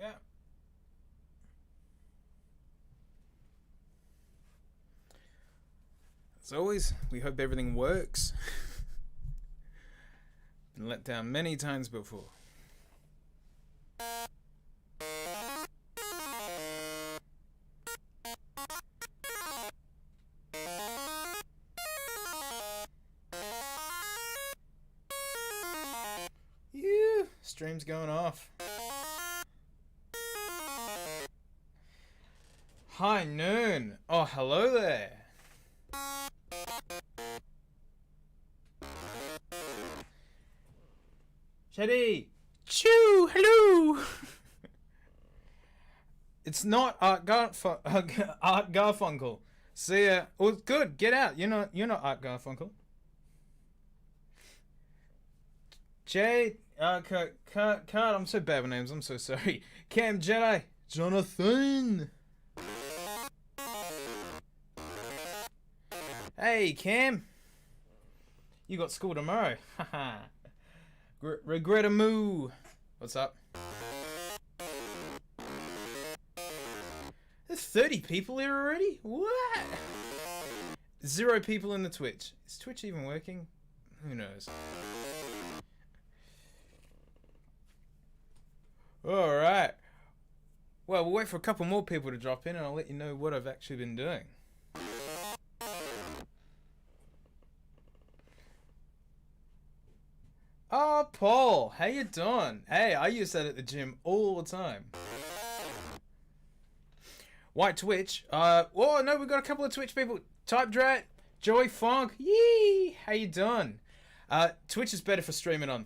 Yeah. As always, we hope everything works. Been let down many times before. Yeah, stream's going off. High noon. Oh, hello there. Shady. Choo, hello. It's not Art Garfunkel. See ya. Oh, good. Get out. You're not Art Garfunkel. Jay, Kurt, I'm so bad with names. I'm so sorry. Cam, Jedi, Jonathan. Hey, Cam. You got school tomorrow. Haha. Regret a moo. What's up? There's 30 people here already? What? 0 people in the Twitch. Is Twitch even working? Who knows? Alright. Well, we'll wait for a couple more people to drop in and I'll let you know what I've actually been doing. Oh, Paul, how you doing? Hey, I use that at the gym all the time. White Twitch. Oh no, we've got a couple of Twitch people. Type Drat, Joey Funk. Yee, how you doing? Twitch is better for streaming on.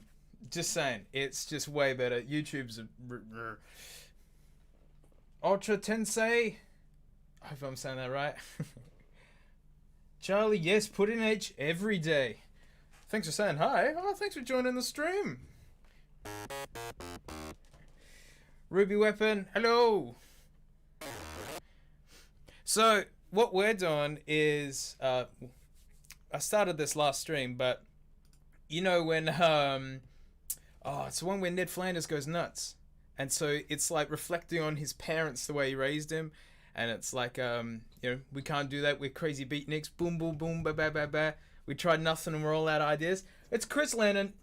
Just saying, it's just way better. YouTube's Ultra Tensei. I hope I'm saying that right. Charlie, yes, put in H every day. Thanks for saying hi. Oh, thanks for joining the stream. Ruby Weapon, hello. So, what we're doing is, I started this last stream, but you know when, it's the one where Ned Flanders goes nuts. And so it's like reflecting on his parents, the way he raised him. And it's like, we can't do that. We're crazy beatniks. Boom, boom, boom, ba, ba, ba, ba. We tried nothing and we're all out of ideas. It's Chris Lennon.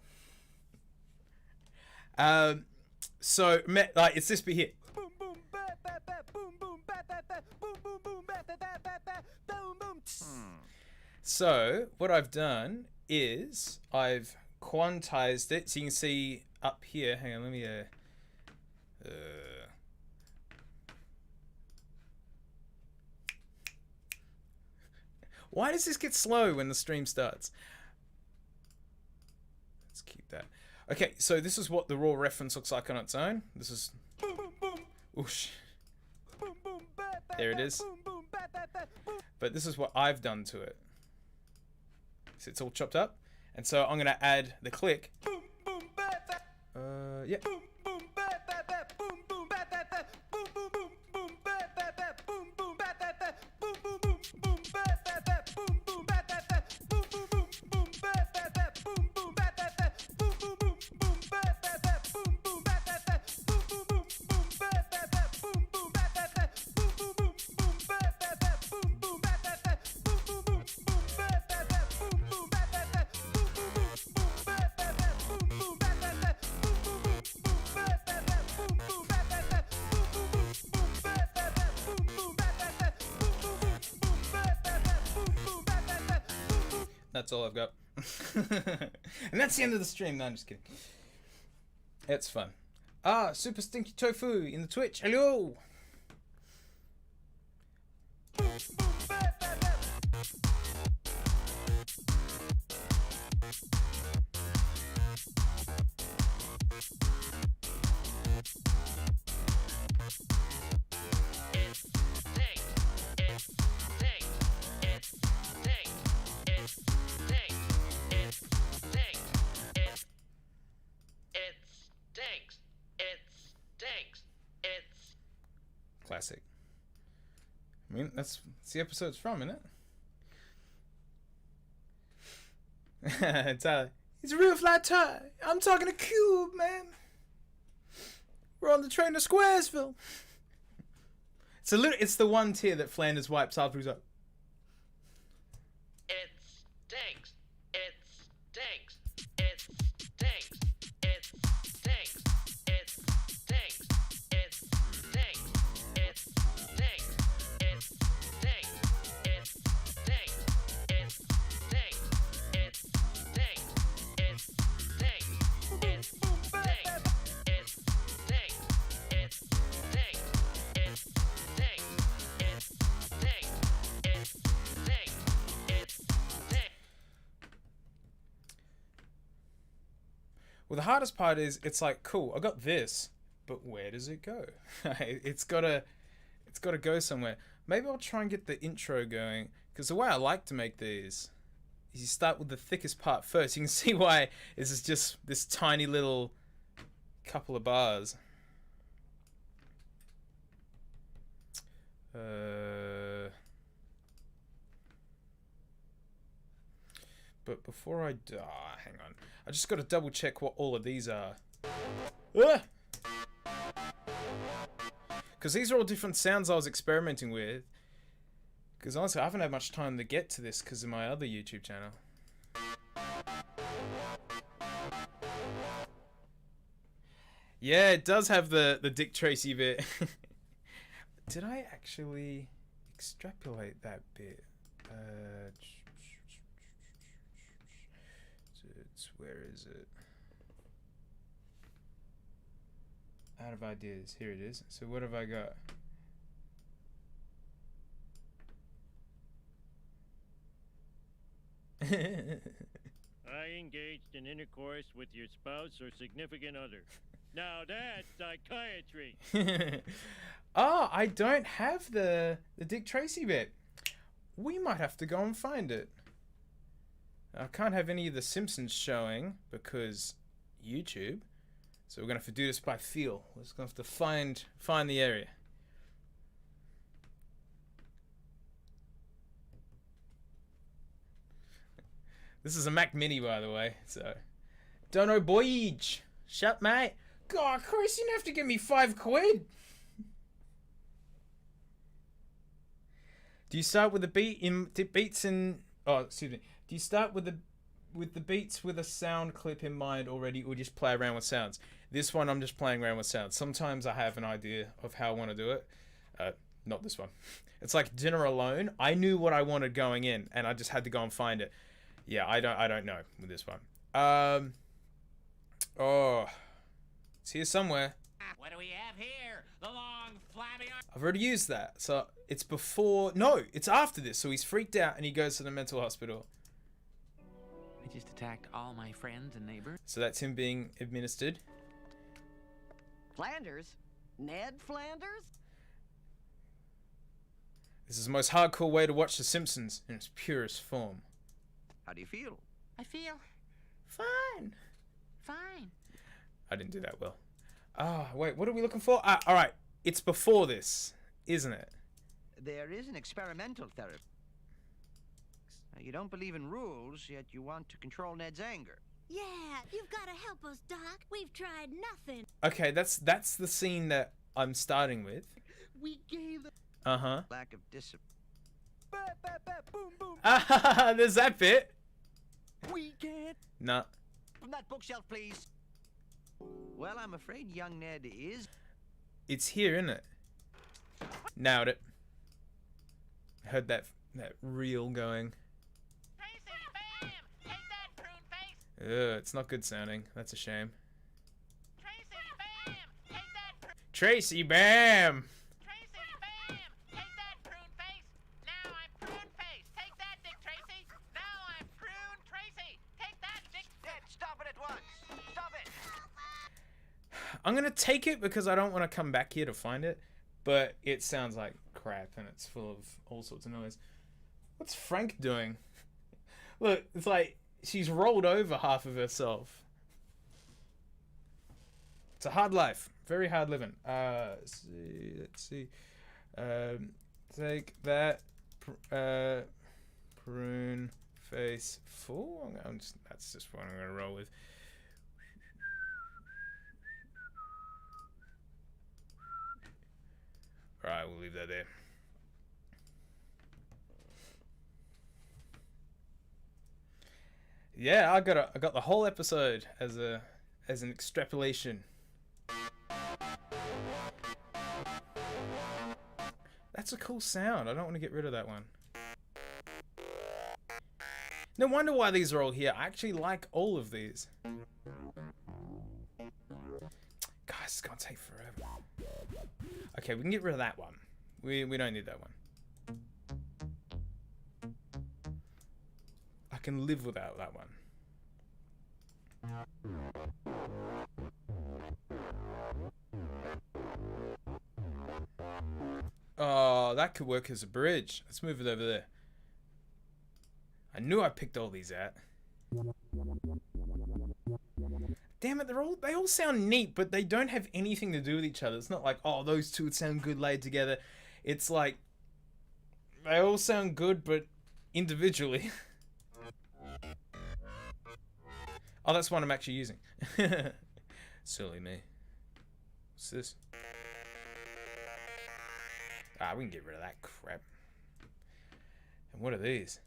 So, it's this bit here. Boom, boom, ba, ba, ba, boom, boom, ba, ba, ba, boom, boom, boom, ba, ba, ba, ba, ba, boom, boom. So, what I've done is I've quantized it. So you can see up here. Hang on, let me... Why does this get slow when the stream starts? Let's keep that. Okay, so this is what the raw reference looks like on its own. This is... Oosh. There it is. But this is what I've done to it. So it's all chopped up. And so I'm going to add the click. Yeah. That's all I've got. And that's the end of the stream. No, I'm just kidding. It's fun. Super Stinky Tofu in the Twitch. Hello! Classic. I mean, that's the episode's from, isn't it? It's a real flat tire. I'm talking a cube, man. We're on the train to Squaresville. It's the one tear that Flanders wipes after he's like, It stinks. It stinks. It stinks. It stinks. It stinks. It stinks. It stinks. It stinks. It stinks. It stinks. It stinks. It stinks. It stinks. It stinks. It stinks. It stinks. It stinks. It stinks. It stinks. well, the hardest part is it's like, cool, I got this, but where does it go? it's gotta go somewhere. Maybe I'll try and get the intro going, because the way I like to make these is you start with the thickest part first. You can see why this is just this tiny little couple of bars. But before I die, hang on. I just got to double check what all of these are. Because these are all different sounds I was experimenting with. Because honestly, I haven't had much time to get to this because of my other YouTube channel. Yeah, it does have the Dick Tracy bit. Did I actually extrapolate that bit? Where is it? Out of ideas. Here it is. So what have I got? I engaged in intercourse with your spouse or significant other. Now that's psychiatry. Oh, I don't have the Dick Tracy bit. We might have to go and find it. I can't have any of the Simpsons showing because YouTube. So we're gonna have to do this by feel. We're just gonna have to find the area. This is a Mac Mini, by the way. So, don't know, boy. Shut, mate. God, Chris, you have to give me £5. Do you start with the beats in? Oh, excuse me. Do you start with the beats with a sound clip in mind already, or just play around with sounds? This one, I'm just playing around with sounds. Sometimes I have an idea of how I want to do it. Not this one. It's like Dinner Alone. I knew what I wanted going in, and I just had to go and find it. Yeah, I don't know with this one. Oh, it's here somewhere. What do we have here? The long, flabby arm. I've already used that, so it's before. No, it's after this. So he's freaked out and he goes to the mental hospital. I just attacked all my friends and neighbors. So that's him being administered. Flanders? Ned Flanders? This is the most hardcore way to watch The Simpsons in its purest form. How do you feel? I feel Fine. fine. I didn't do that well. Ah, wait, what are we looking for? Ah, all right. It's before this, isn't it? There is an experimental therapy. You don't believe in rules, yet you want to control Ned's anger. Yeah, you've got to help us, Doc. We've tried nothing. Okay, that's the scene that I'm starting with. We gave Uh-huh. lack of discipline. Boom, boom. Ah, there's that bit. We can't. Nah. From that bookshelf, please. Well, I'm afraid young Ned is. It's here, isn't it? Nailed it. Heard that reel going. Tracy, bam! Take that, prune face! Ugh, it's not good sounding. That's a shame. Tracy, bam! Take that, Tracy, bam! Tracy, bam! Take that, prune face! Now I'm prune face! Take that, Dick Tracy! Now I'm prune Tracy! Take that, Dick... Ned, stop it at once. Stop it. I'm gonna take it because I don't want to come back here to find it, but it sounds like crap and it's full of all sorts of noise. What's Frank doing? Look, it's like she's rolled over half of herself. It's a hard life, very hard living. Let's see. Take that, prune face 4. That's just what I'm gonna roll with. Alright, we'll leave that there. Yeah, I got the whole episode as an extrapolation. That's a cool sound. I don't want to get rid of that one. No wonder why these are all here. I actually like all of these. Guys, it's gonna take forever. Okay, we can get rid of that one. We don't need that one. I can live without that one. Oh, that could work as a bridge. Let's move it over there. I knew I picked all these out. Damn it, they all sound neat, but they don't have anything to do with each other. It's not like, oh, those two would sound good laid together. It's like, they all sound good, but individually. Oh, that's one I'm actually using. Silly me. What's this? Ah, we can get rid of that crap. And what are these?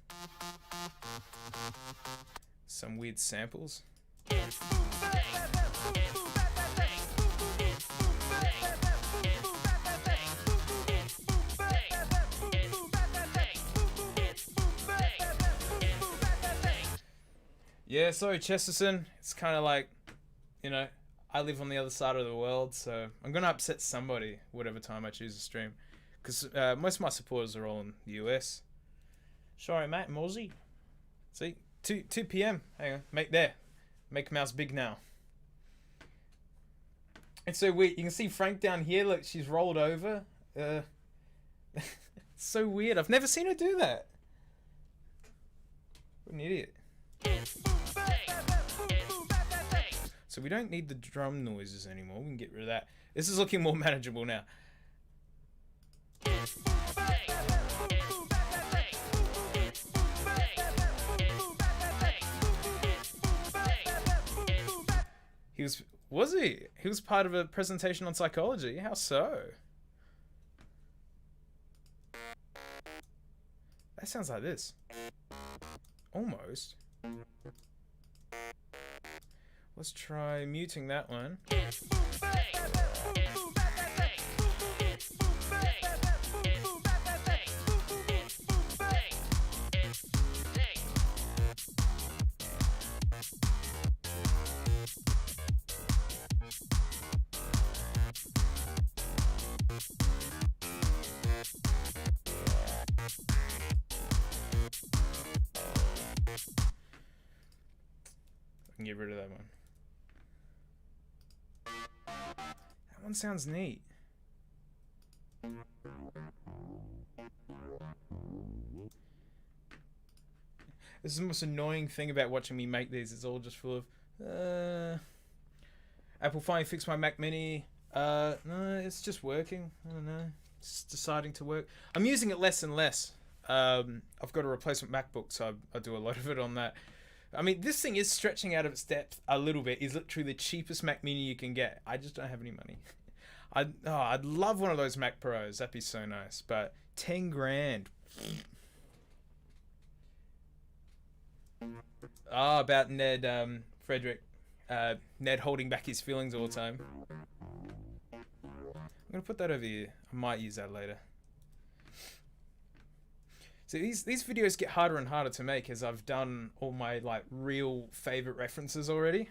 Some weird samples? Yeah, sorry, Chesterton. It's kind of like, you know, I live on the other side of the world, so I'm going to upset somebody whatever time I choose to stream. Because most of my supporters are all in the US. Sorry, mate, I'm Aussie. See, 2 p.m. Hang on, make mouse big now. It's so weird. You can see Frank down here. Look, she's rolled over. It's so weird. I've never seen her do that. What an idiot. So we don't need the drum noises anymore. We can get rid of that. This is looking more manageable now. Was he? He was part of a presentation on psychology. How so? That sounds like this. Almost. Let's try muting that one. I can get rid of that one. That one sounds neat. This is the most annoying thing about watching me make these. It's all just full of Apple finally fixed my Mac Mini. No, it's just working. I don't know. It's deciding to work. I'm using it less and less. I've got a replacement MacBook, so I do a lot of it on that. I mean, this thing is stretching out of its depth a little bit. It's literally the cheapest Mac Mini you can get. I just don't have any money. I'd love one of those Mac Pros. That'd be so nice. But 10 grand. About Ned, Frederick. Ned holding back his feelings all the time. I'm gonna put that over here. I might use that later. So these videos get harder and harder to make as I've done all my like real favorite references already.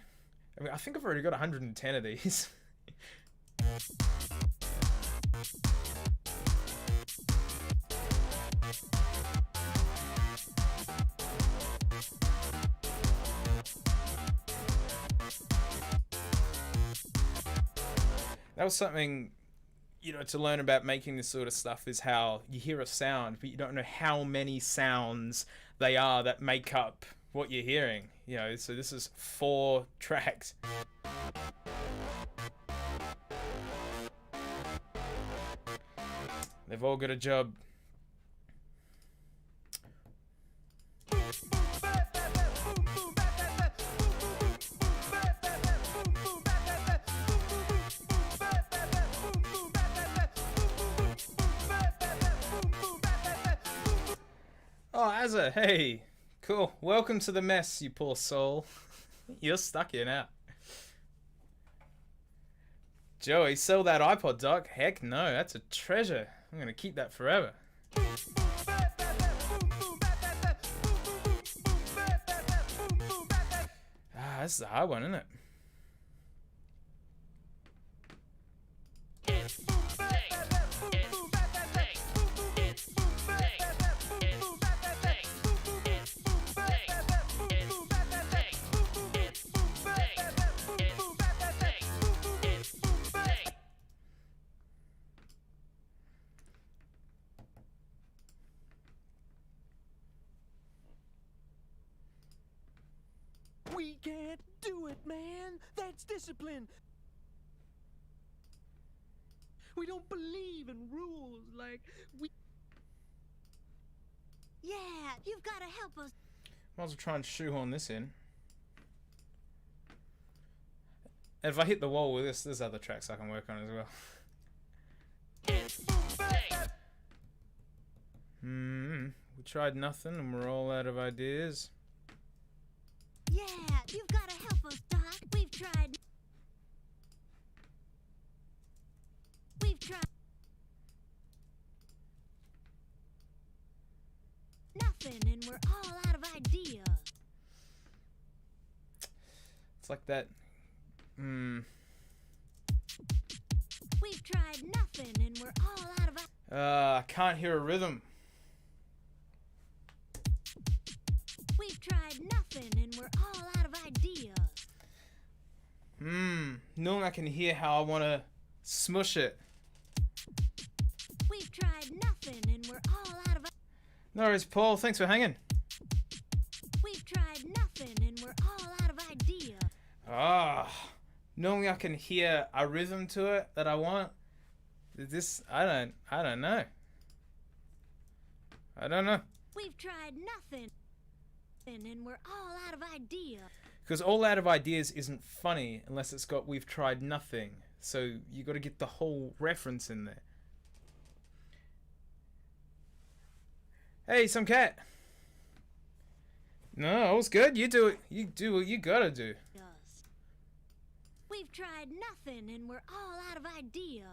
I mean, I think I've already got 110 of these. That was something, you know, to learn about making this sort of stuff is how you hear a sound, but you don't know how many sounds they are that make up what you're hearing. You know, so this is 4 tracks. They've all got a job. Oh, Azza, hey. Cool. Welcome to the mess, you poor soul. You're stuck here now. Joey, sell that iPod, Doc. Heck no, that's a treasure. I'm gonna keep that forever. Ah, this is a hard one, isn't it? We can't do it, man. That's discipline. We don't believe in rules like we. Yeah, you've got to help us. Might as well try and shoehorn this in. And if I hit the wall with this, there's other tracks I can work on as well. We tried nothing and we're all out of ideas. Yeah, you've got to help us, Doc. We've tried. Nothing, and we're all out of ideas. It's like that. We've tried nothing, and we're all out of. I can't hear a rhythm. We've tried nothing, and we're all out of ideas. No, I can hear how I want to smush it. We've tried nothing, and we're all out of. No worries, Paul. Thanks for hanging. We've tried nothing, and we're all out of ideas. Normally I can hear a rhythm to it that I want. This, I don't know. I don't know. We've tried nothing, and we're all out of ideas. Because all out of ideas isn't funny unless it's got we've tried nothing. So you got to get the whole reference in there. Hey, some cat. No, all's good. You do it. You do what you gotta do. We've tried nothing, and we're all out of ideas.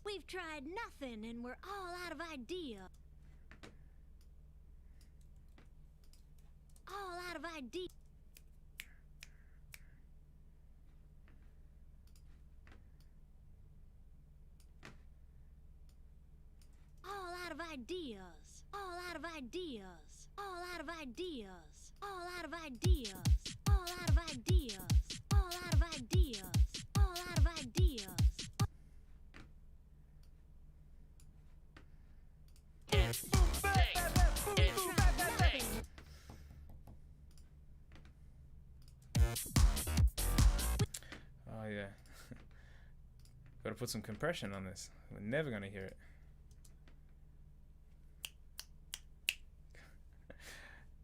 We've tried nothing, and we're all out of ideas. All out of ideas. All out of ideas. All out of ideas. All out of ideas. All out of ideas. All out of ideas. All out of ideas. All out of ideas. Oh yeah. Gotta put some compression on this. We're never gonna hear it.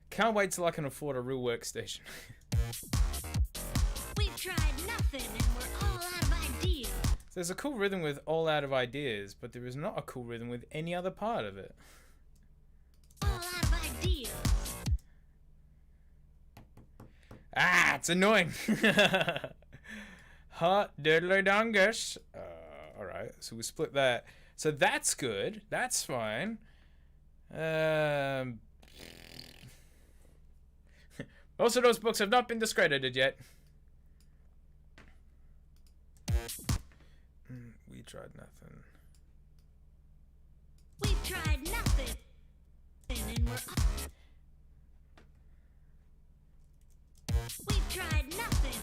Can't wait till I can afford a real workstation. We've tried nothing, and we're all out of ideas. There's a cool rhythm with all out of ideas, but there is not a cool rhythm with any other part of it. All out of ideas. Ah, it's annoying. Hot diddly dongus. Alright, so we split that. So that's good. That's fine. Most of those books have not been discredited yet. We tried nothing. We've tried nothing, and we're. We've tried nothing.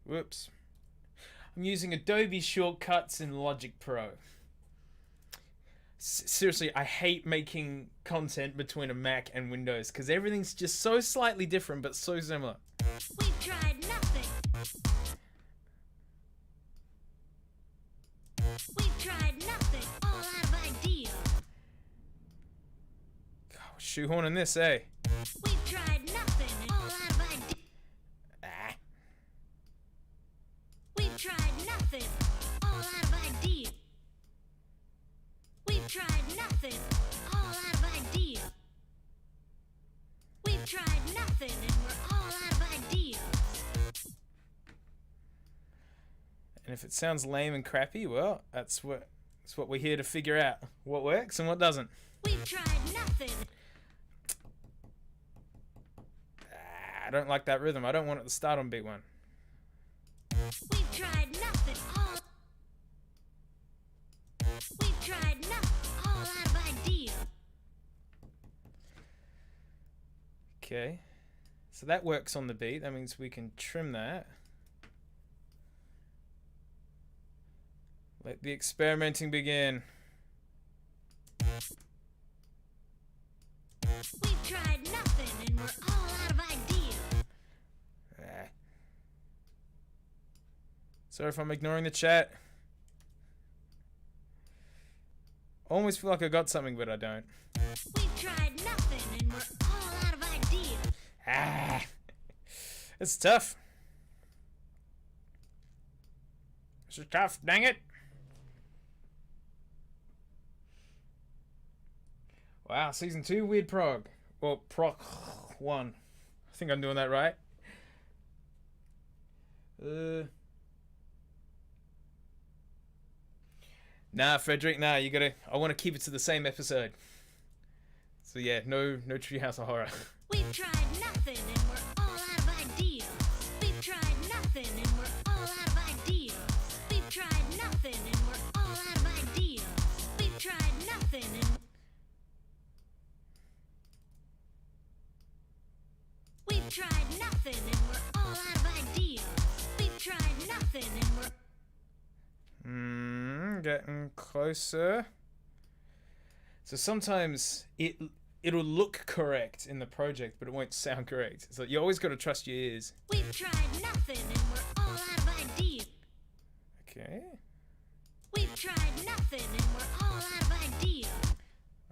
Whoops. I'm using Adobe shortcuts in Logic Pro. Seriously, I hate making content between a Mac and Windows because everything's just so slightly different but so similar. We've tried nothing. We've tried nothing. All out of ideas. God, shoehorning this, eh? We've tried nothing. All out of ideas. if it sounds lame and crappy, well, that's what we're here to figure out. What works and what doesn't. We've tried nothing. I don't like that rhythm. I don't want it to start on beat 1. We've tried nothing. We've tried nothing. All out of idea. Okay. So that works on the beat. That means we can trim that. Let the experimenting begin. We've tried nothing and we're all out of ideas. Sorry if I'm ignoring the chat. Almost feel like I got something, but I don't. We've tried nothing and we're all out of ideas. It's tough. This is tough, dang it. Wow, season 2, weird prog. Well, prog 1. I think I'm doing that right. Nah, Frederick, nah, you gotta... I want to keep it to the same episode. So yeah, no Treehouse of Horror. We've tried nothing and we're all out of ideas. We've tried nothing and we're all out of ideas. We've tried nothing and we're all out of ideas. We've tried nothing and... We've tried nothing and we're all out of ideas. We've tried nothing and we're... Getting closer. So sometimes it'll look correct in the project, but it won't sound correct. So you always got to trust your ears. We've tried nothing and we're all out of ideas. Okay. We've tried nothing and we're all out of ideas.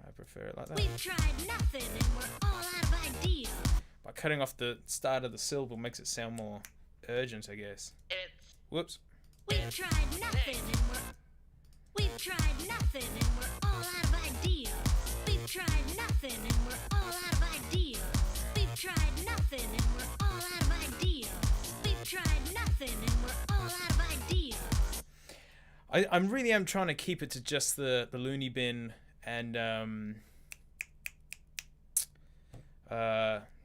I prefer it like that. We've tried nothing and we're all out of ideas. By cutting off the start of the syllable makes it sound more urgent, I guess. Whoops. We've tried nothing and we've tried nothing and we're all out of ideas. We've tried nothing and we're all out of ideas. We've tried nothing and we're all out of ideas. We've tried nothing and we're all out of ideas. I really am trying to keep it to just the loony bin and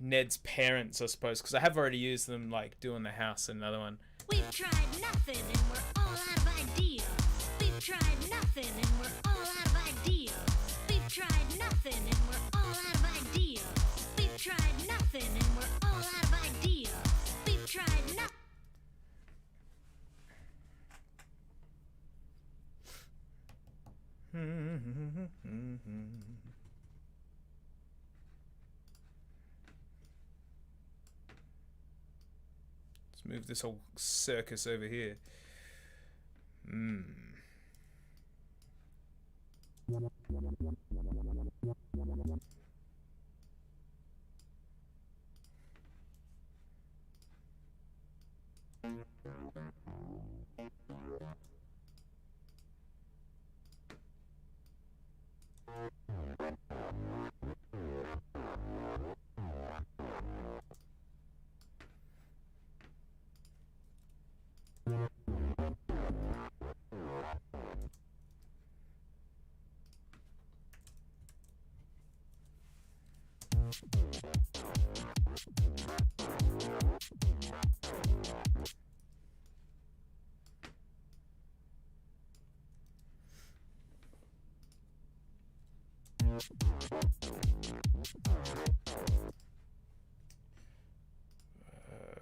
Ned's parents, I suppose, because I have already used them, like doing the house and another one. We've tried nothing and we're all out of ideas. We've tried nothing and we're all out of ideas. We've tried nothing and we're all out of ideas. We've tried nothing and we're all out of ideas. We've tried nothing. Let's move this whole circus over here.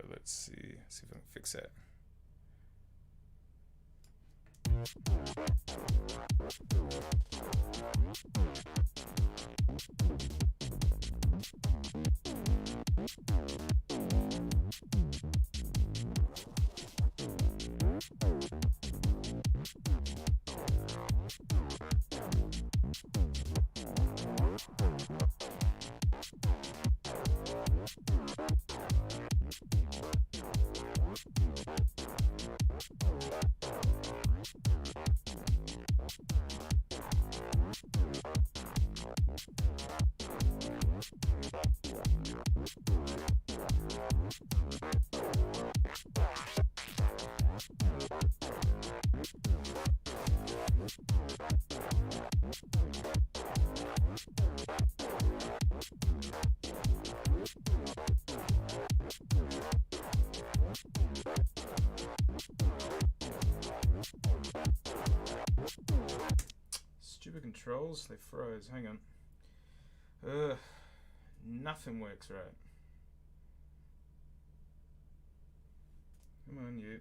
Let's see if I can fix that. controls, they froze. Hang on. Ugh. Nothing works right. Come on, you.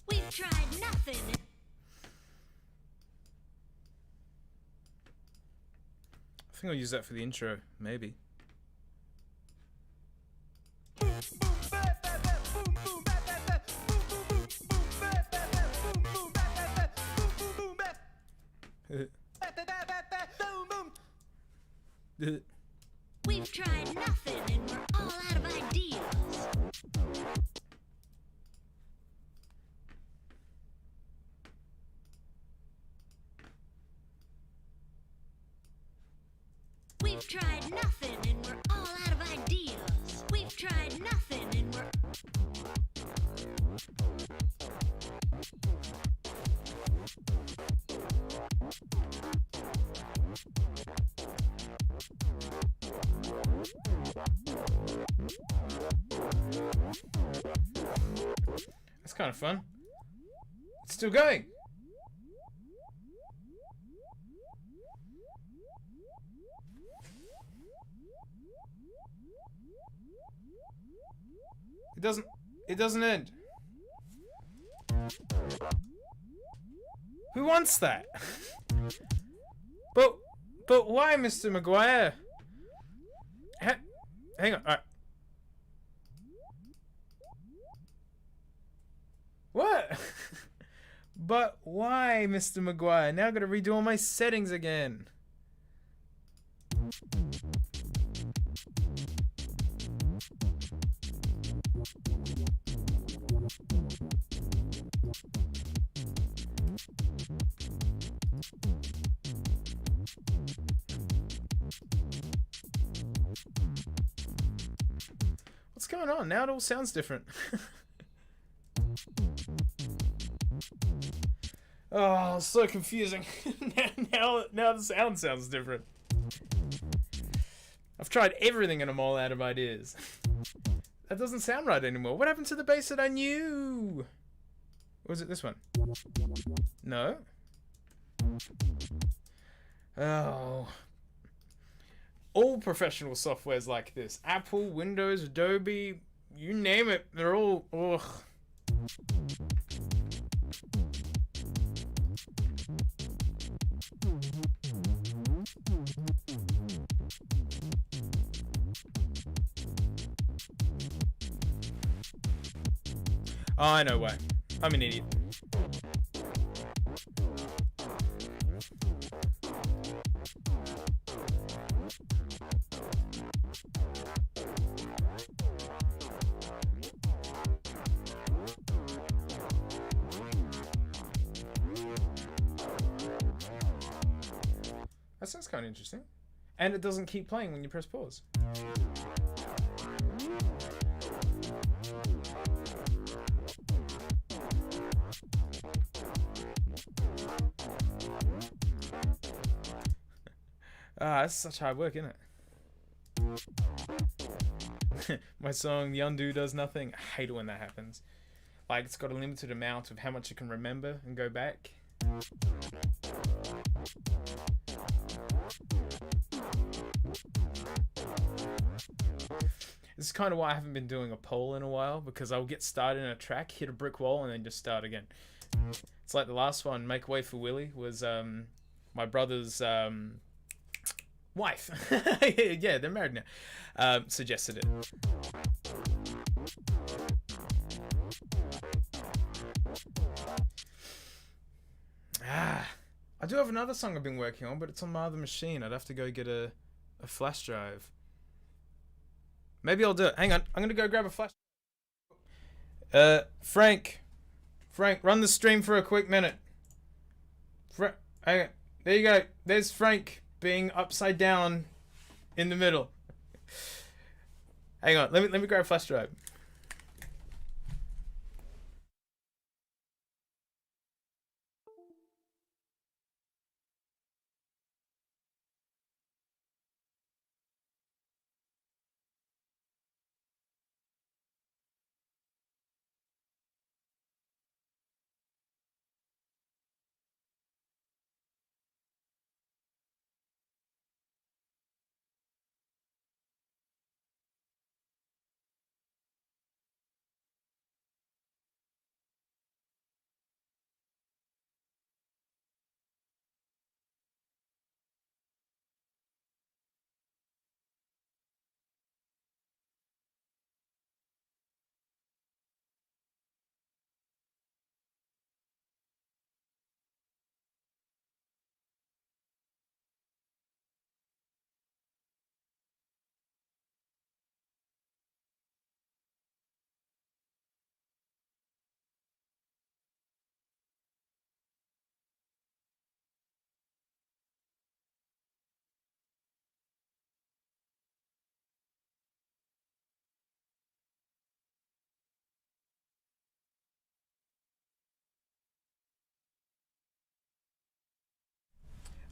We've tried nothing. I think I'll use that for the intro, maybe. We've tried nothing and we're all out of ideas. We've tried nothing and we're all out of ideas. We've tried nothing and we're... That's kind of fun. It's still going. It doesn't end. Who wants that? But why, Mr. Maguire? Hang on. All right. What? But why, Mr. Maguire? Now I've got to redo all my settings again. What's going on? Now it all sounds different. Oh, so confusing. now the sound sounds different. I've tried everything and I'm all out of ideas. That doesn't sound right anymore. What happened to the bass that I knew? Or was it this one? No? Oh. All professional softwares like this. Apple, Windows, Adobe, you name it. They're all... Ugh. Oh, I know why. I'm an idiot. That sounds kind of interesting. And it doesn't keep playing when you press pause. Ah, that's such hard work, isn't it? My song, The Undo Does Nothing. I hate it when that happens. Like, it's got a limited amount of how much it can remember and go back. This is kind of why I haven't been doing a poll in a while, because I'll get started in a track, hit a brick wall, and then just start again. It's like the last one, Make Way for Willie, was my brother's wife. Yeah, they're married now. Suggested it. I do have another song I've been working on, but it's on my other machine. I'd have to go get a flash drive. Maybe I'll do it. Hang on. I'm going to go grab a flash. Frank, run the stream for a quick minute. Hang on. There you go. There's Frank being upside down in the middle. Hang on. Let me grab a flash drive.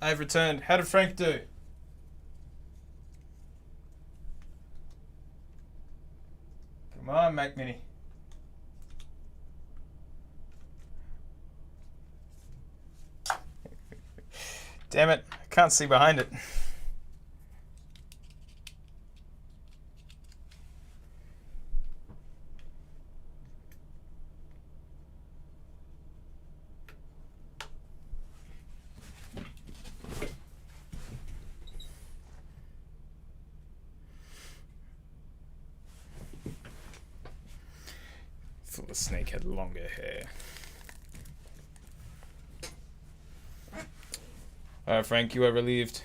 I've returned. How did Frank do? Come on, Mac Mini. Damn it, I can't see behind it. Thought the snake had longer hair. Alright, Frank, you are relieved.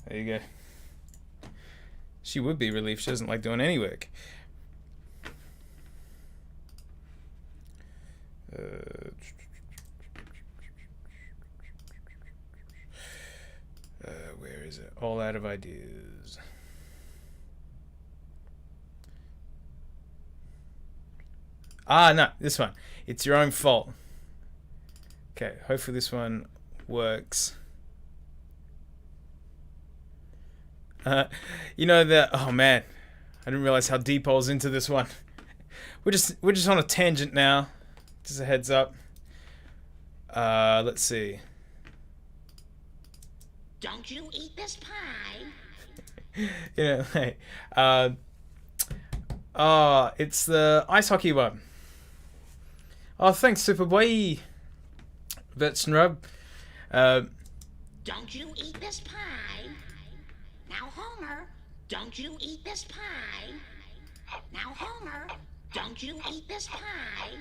There you go. She would be relieved. She doesn't like doing any work. Where is it? All out of ideas. Ah, no, this one. It's your own fault. Okay, hopefully this one works. You know that. Oh man, I didn't realize how deep I was into this one. We're just on a tangent now. Just a heads up. Let's see. Don't you eat this pie? You know, hey. It's the ice hockey one. Oh, thanks, Superboy. Vets and Rub. Don't you eat this pie? Now, Homer, don't you eat this pie? Now, Homer, don't you eat this pie?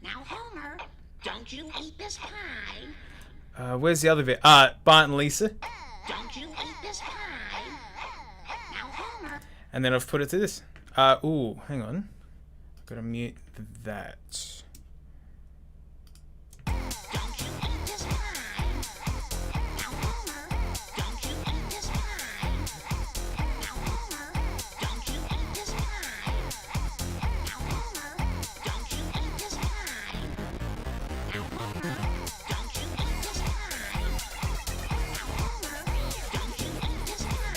Now, Homer, don't you eat this pie? Where's the other bit? Bart and Lisa. Don't you eat this pie? Now, Homer. And then I've put it to this. Ooh, hang on. I've got to mute that. Don't you eat this pie? Now, Homer, don't you eat this pie? Now, Homer, don't you eat this pie? Now, Homer, don't you eat this pie? Now, Homer, don't you eat this pie? Now, Homer,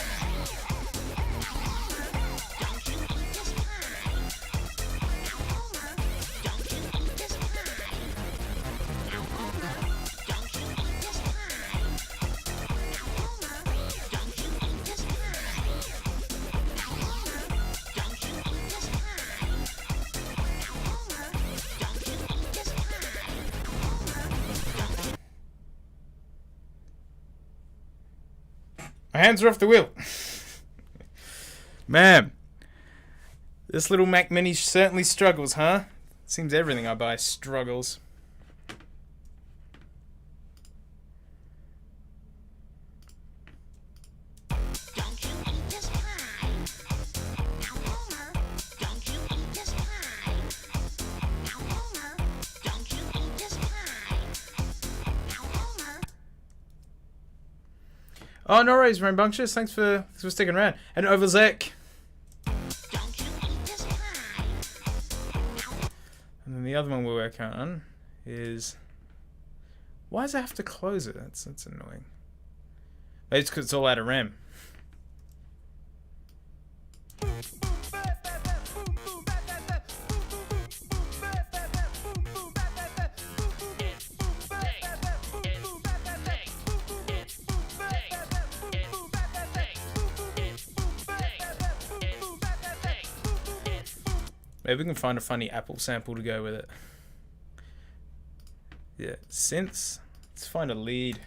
don't you eat this pie? Now, Homer, don't you eat this pie? Now, Homer, don't you eat this pie? Now, Homer, don't you eat this pie? Now, Homer, don't you eat this pie? Now, Homer, don't you eat this pie? Now, Homer, don't you eat this pie? My hands are off the wheel. Man, this little Mac Mini certainly struggles, huh? Seems everything I buy struggles. Oh, no worries, Rambunctious. Thanks for sticking around. And Overzek. And then the other one we're working on is... Why does it have to close it? That's annoying. Maybe it's because it's all out of RAM. Maybe we can find a funny Apple sample to go with it. Yeah, synths. Let's find a lead.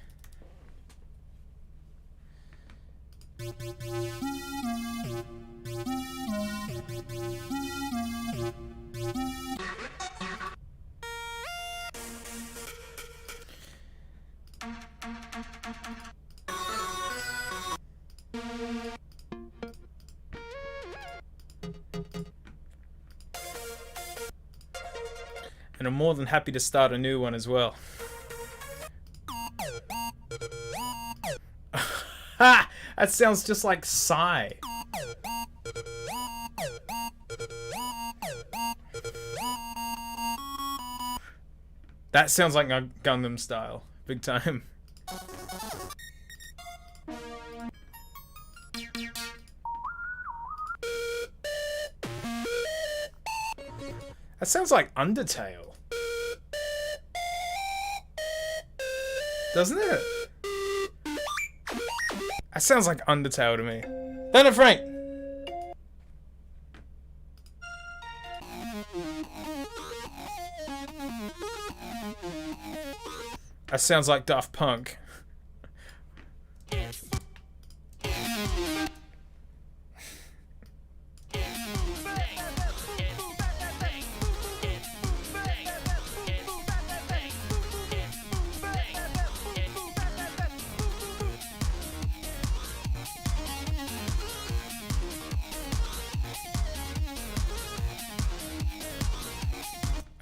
And I'm more than happy to start a new one as well. Ha! That sounds just like Psy. That sounds like Gangnam Style. Big time. That sounds like Undertale. Doesn't it? That sounds like Undertale to me. Don't it, Frank? That sounds like Daft Punk.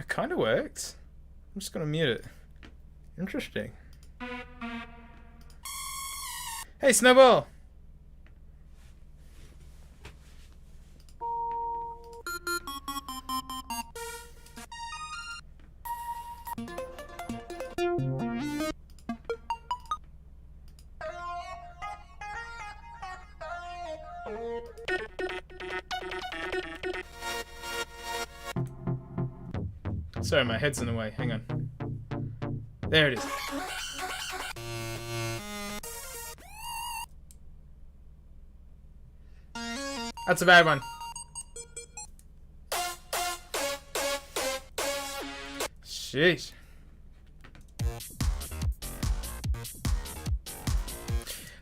Kind of worked. I'm just gonna mute it. Interesting. Hey, Snowball! Sorry, my head's in the way. Hang on. There it is. That's a bad one. Sheesh.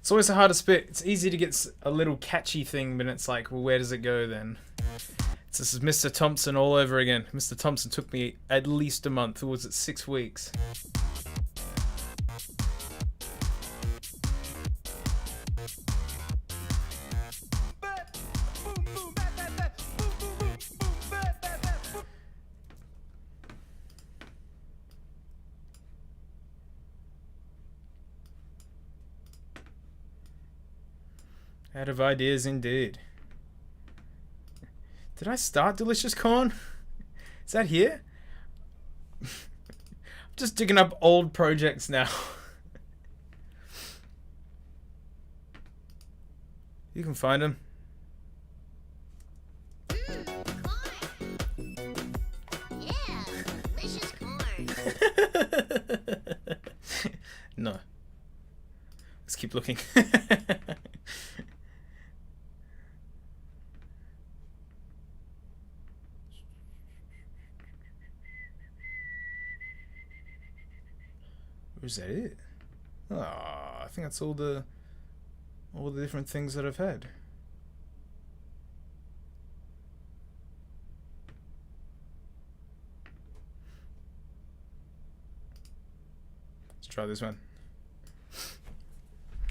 It's always so hard to spit. It's easy to get a little catchy thing, but it's like, well, where does it go then? This is Mr. Thompson all over again. Mr. Thompson took me at least a month. Or was it 6 weeks? Out of ideas indeed. Did I start Delicious Corn? Is that here? I'm just digging up old projects now. You can find them. Yeah, delicious corn. No. Let's keep looking. Is that it? Oh, I think that's all the different things that I've had. Let's try this one.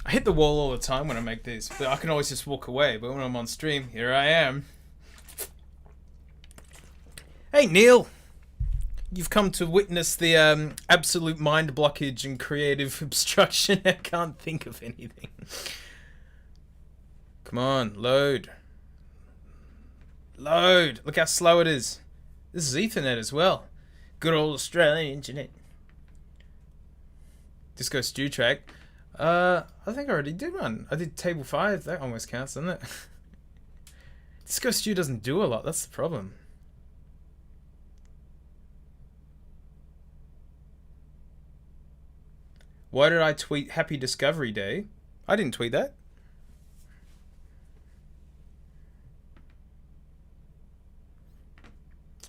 I hit the wall all the time when I make these, but I can always just walk away. But when I'm on stream, here I am. Hey, Neil! you've come to witness the absolute mind blockage and creative obstruction. I can't think of anything. Come on, load. Load. Look how slow it is. This is Ethernet as well. Good old Australian internet. Disco Stew track. I think I already did one. I did table 5. That almost counts, doesn't it? Disco Stew doesn't do a lot. That's the problem. Why did I tweet Happy Discovery Day? I didn't tweet that.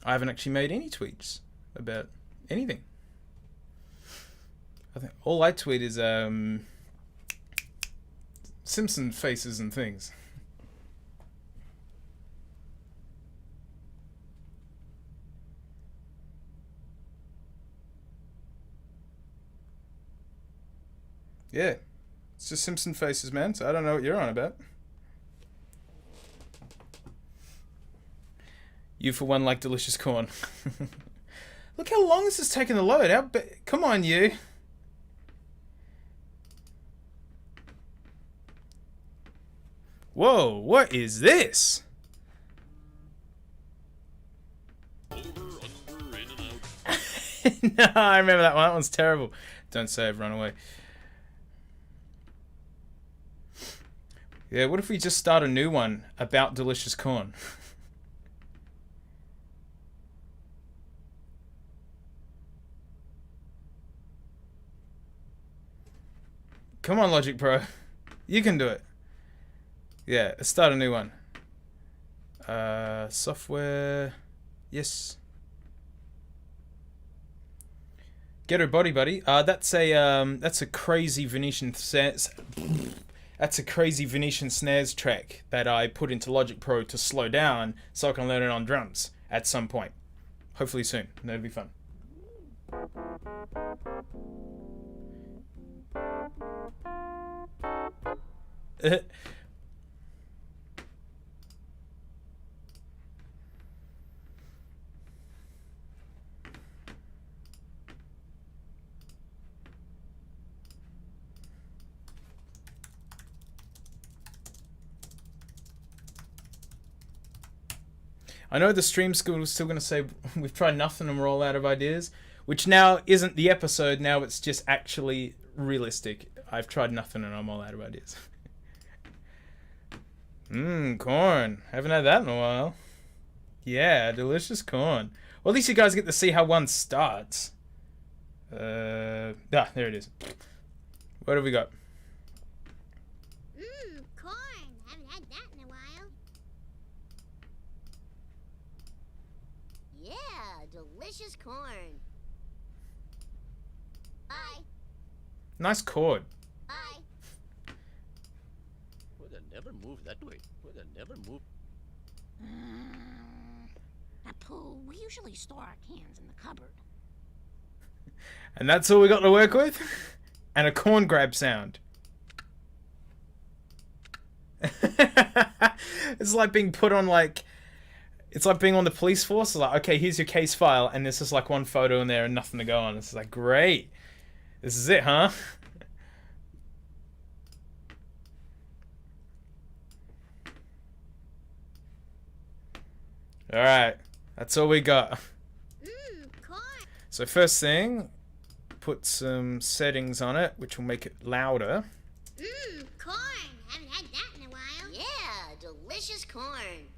I haven't actually made any tweets about anything. I think all I tweet is Simpson faces and things. Yeah, it's just Simpson faces, man. So I don't know what you're on about. You for one like delicious corn. Look how long this is taking to load. Come on, you. Whoa, what is this? No, I remember that one. That one's terrible. Don't save, run away. Yeah, what if we just start a new one about delicious corn? Come on, Logic Pro. You can do it. Yeah, let's start a new one. Software. Yes. Get her body buddy. That's a crazy Venetian that's a crazy Venetian snares track that I put into Logic Pro to slow down so I can learn it on drums at some point. Hopefully soon. That'd be fun. I know the stream school is still going to say we've tried nothing and we're all out of ideas, which now isn't the episode. Now it's just actually realistic. I've tried nothing and I'm all out of ideas. Corn. Haven't had that in a while. Yeah, delicious corn. Well, at least you guys get to see how one starts. There it is. What have we got? Corn. Haven't had that in a while. Yeah, delicious corn. Bye. Nice chord. Bye. Would I never move that way? Would I never move? Pooh, we usually store our cans in the cupboard. And that's all we got to work with? And a corn grab sound. It's like being put on it's like being on the police force. It's like, okay, here's your case file, and there's just like one photo in there and nothing to go on. It's like, great. This is it, huh? Alright. That's all we got. Corn. So first thing, put some settings on it, which will make it louder. Corn. Haven't had that in a while. Yeah, delicious corn.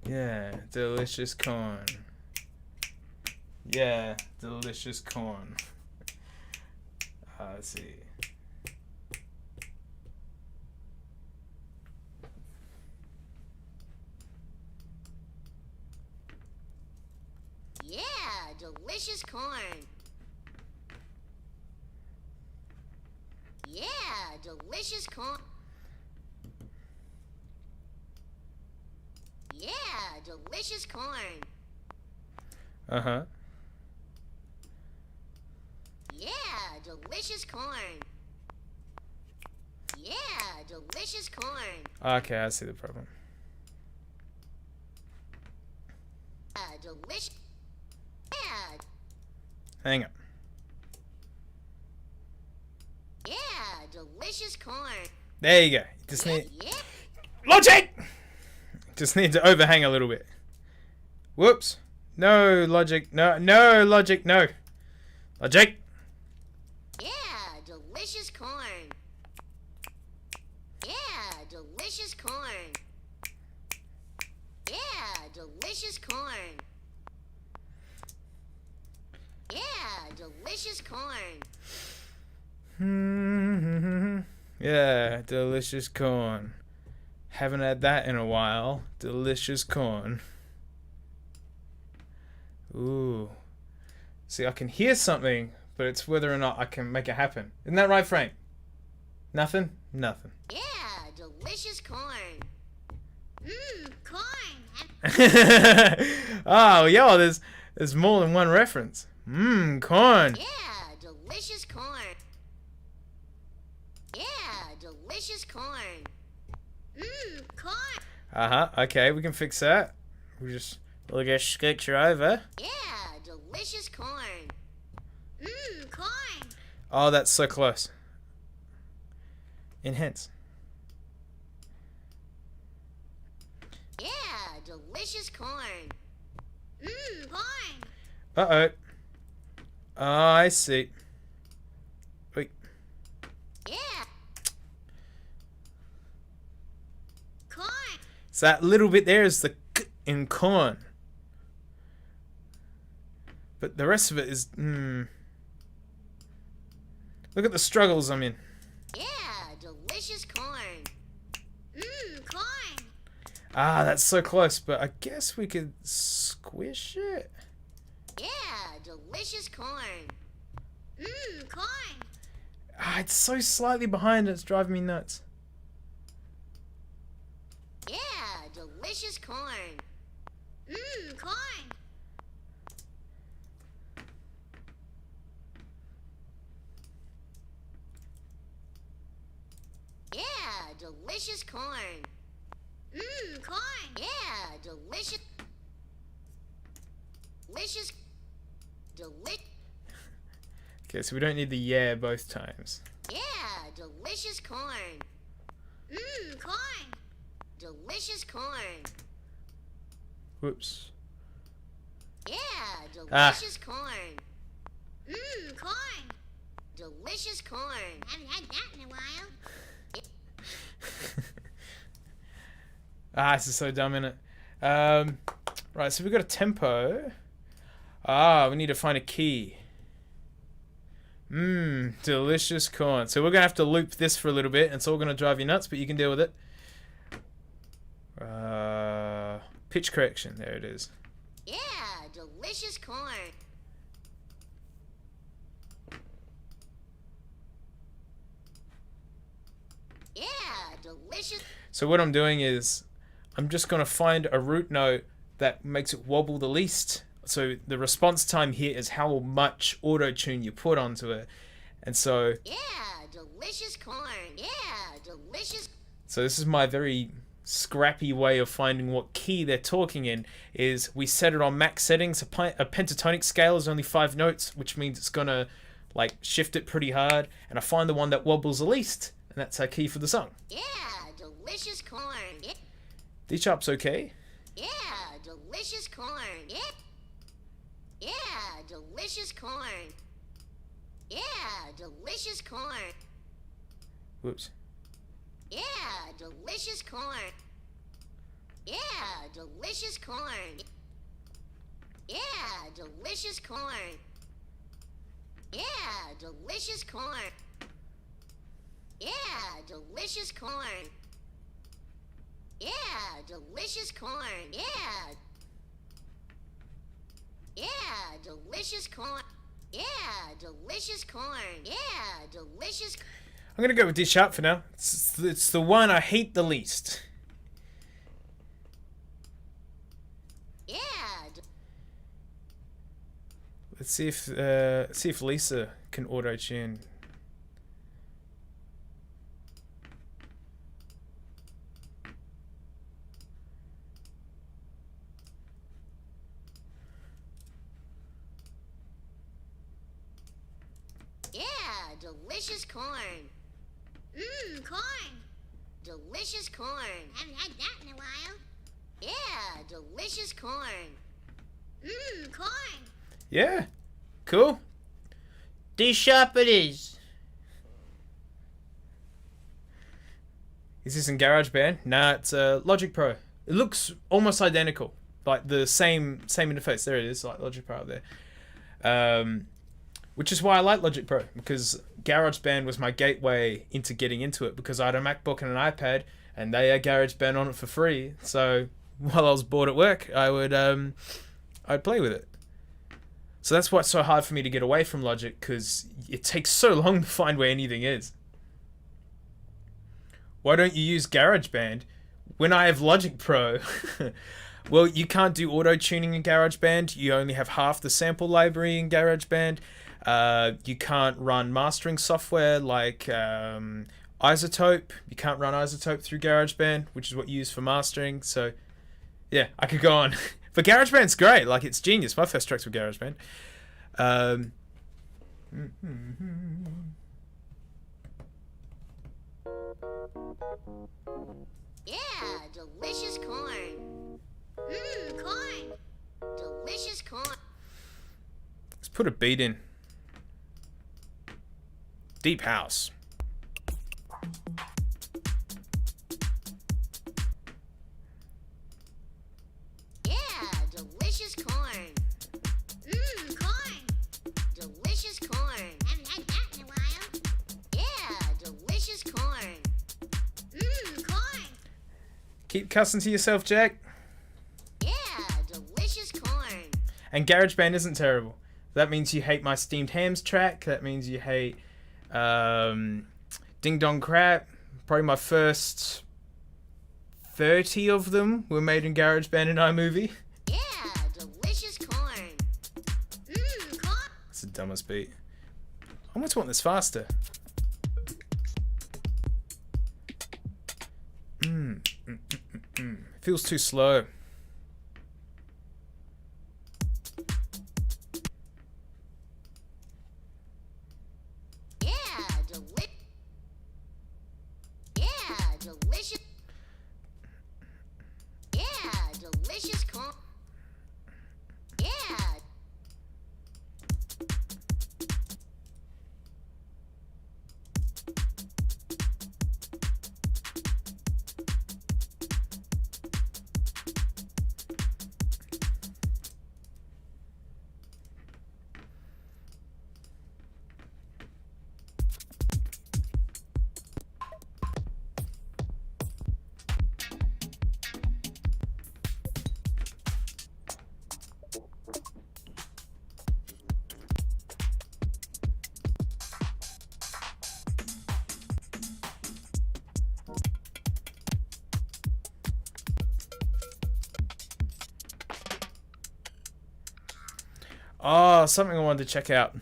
Yeah, delicious corn. Yeah, delicious corn. Let's see. Yeah, delicious corn. Yeah, delicious corn. Yeah, delicious corn. Uh-huh. Yeah, delicious corn. Yeah, delicious corn. Okay, I see the problem. Delicious. Yeah, Hang on. Yeah, delicious corn. There you go. Just Yeah, need yeah. logic. Just need to overhang a little bit. Whoops. No logic. No. No logic. No. Logic. Yeah, delicious corn. Yeah, delicious corn. Yeah, delicious corn. Yeah, delicious corn. Yeah, delicious corn. Haven't had that in a while. Delicious corn. Ooh. See, I can hear something, but it's whether or not I can make it happen. Isn't that right, Frank? Nothing? Nothing. Yeah, delicious corn. Corn. Oh, yo, there's more than one reference. Corn. Yeah, delicious corn. Yeah, delicious corn. Corn. Uh-huh. Okay, we can fix that. We'll just scooch her over. Yeah, delicious corn. Corn. Oh, that's so close. Enhance. Yeah, delicious corn. Corn. Uh-oh. Oh, I see. Wait. Yeah. Corn. So that little bit there is the k in corn. But the rest of it is... Look at the struggles I'm in. Yeah, delicious corn. Corn. Ah, that's so close, but I guess we could squish it. Yeah, delicious corn. Corn. Ah, it's so slightly behind, it's driving me nuts. Yeah, delicious corn. Corn. Yeah, delicious corn. Corn. Yeah, delicious. Delicious. Okay, so we don't need the yeah both times. Yeah, delicious corn. Corn. Delicious corn. Whoops. Yeah, delicious corn. Corn. Delicious corn. Haven't had that in a while. Ah, this is so dumb, innit? Right, so we've got a tempo. Ah, we need to find a key. Delicious corn. So we're going to have to loop this for a little bit, and it's all going to drive you nuts, but you can deal with it. Pitch correction. There it is. Yeah, delicious corn. Yeah, delicious. So what I'm doing is I'm just going to find a root note that makes it wobble the least. So the response time here is how much auto-tune you put onto it. And so... Yeah, delicious corn. Yeah, delicious. So this is my very scrappy way of finding what key they're talking in, is we set it on max settings. A pentatonic scale is only 5 notes, which means it's going to like shift it pretty hard. And I find the one that wobbles the least, and that's our key for the song. Yeah, delicious corn. Yeah, D sharp's okay. yeah, delicious corn. Yeah. Yeah, delicious corn. Yeah, delicious corn. Whoops. Yeah, delicious corn. Yeah, delicious corn. Yeah, delicious corn. Yeah, delicious corn. Yeah, delicious corn. Yeah, delicious corn. Yeah. Yeah, delicious corn. Yeah, delicious corn. Yeah, delicious. I'm going to go with D sharp for now. It's the one I hate the least. Yeah. Let's see if Lisa can auto-tune. delicious corn. Mmm, corn. Delicious corn. Haven't had that in a while. Yeah, delicious corn. Mmm, corn. Yeah. Cool. D sharp it is. Is this in GarageBand? Nah, it's Logic Pro. It looks almost identical. Like the same interface. There it is, like Logic Pro up there. Which is why I like Logic Pro, because GarageBand was my gateway into getting into it, because I had a MacBook and an iPad, and they had GarageBand on it for free. So while I was bored at work, I'd play with it. So that's why it's so hard for me to get away from Logic, because it takes so long to find where anything is. Why don't you use GarageBand when I have Logic Pro? Well, you can't do auto-tuning in GarageBand. You only have half the sample library in GarageBand. You can't run mastering software like Isotope. You can't run Isotope through GarageBand, which is what you use for mastering. So, yeah, I could go on. But GarageBand's great. Like, it's genius. My first tracks with GarageBand. Yeah, delicious corn. Mmm, corn. Delicious corn. Let's put a beat in. Deep house. Yeah, delicious corn. Mmm, corn. Delicious corn. Haven't had that in a while. Yeah, delicious corn. Mmm, corn. Keep cussing to yourself, Jack. Yeah, delicious corn. And GarageBand isn't terrible. That means you hate my Steamed Hams track. That means you hate Ding Dong Crap. Probably my first 30 of them were made in GarageBand and iMovie. Yeah, delicious corn. Mmm, corn. That's the dumbest beat. I almost want this faster. Feels too slow. Yeah, delicious. Yeah, delicious corn. Yeah. Oh, something I wanted to check out.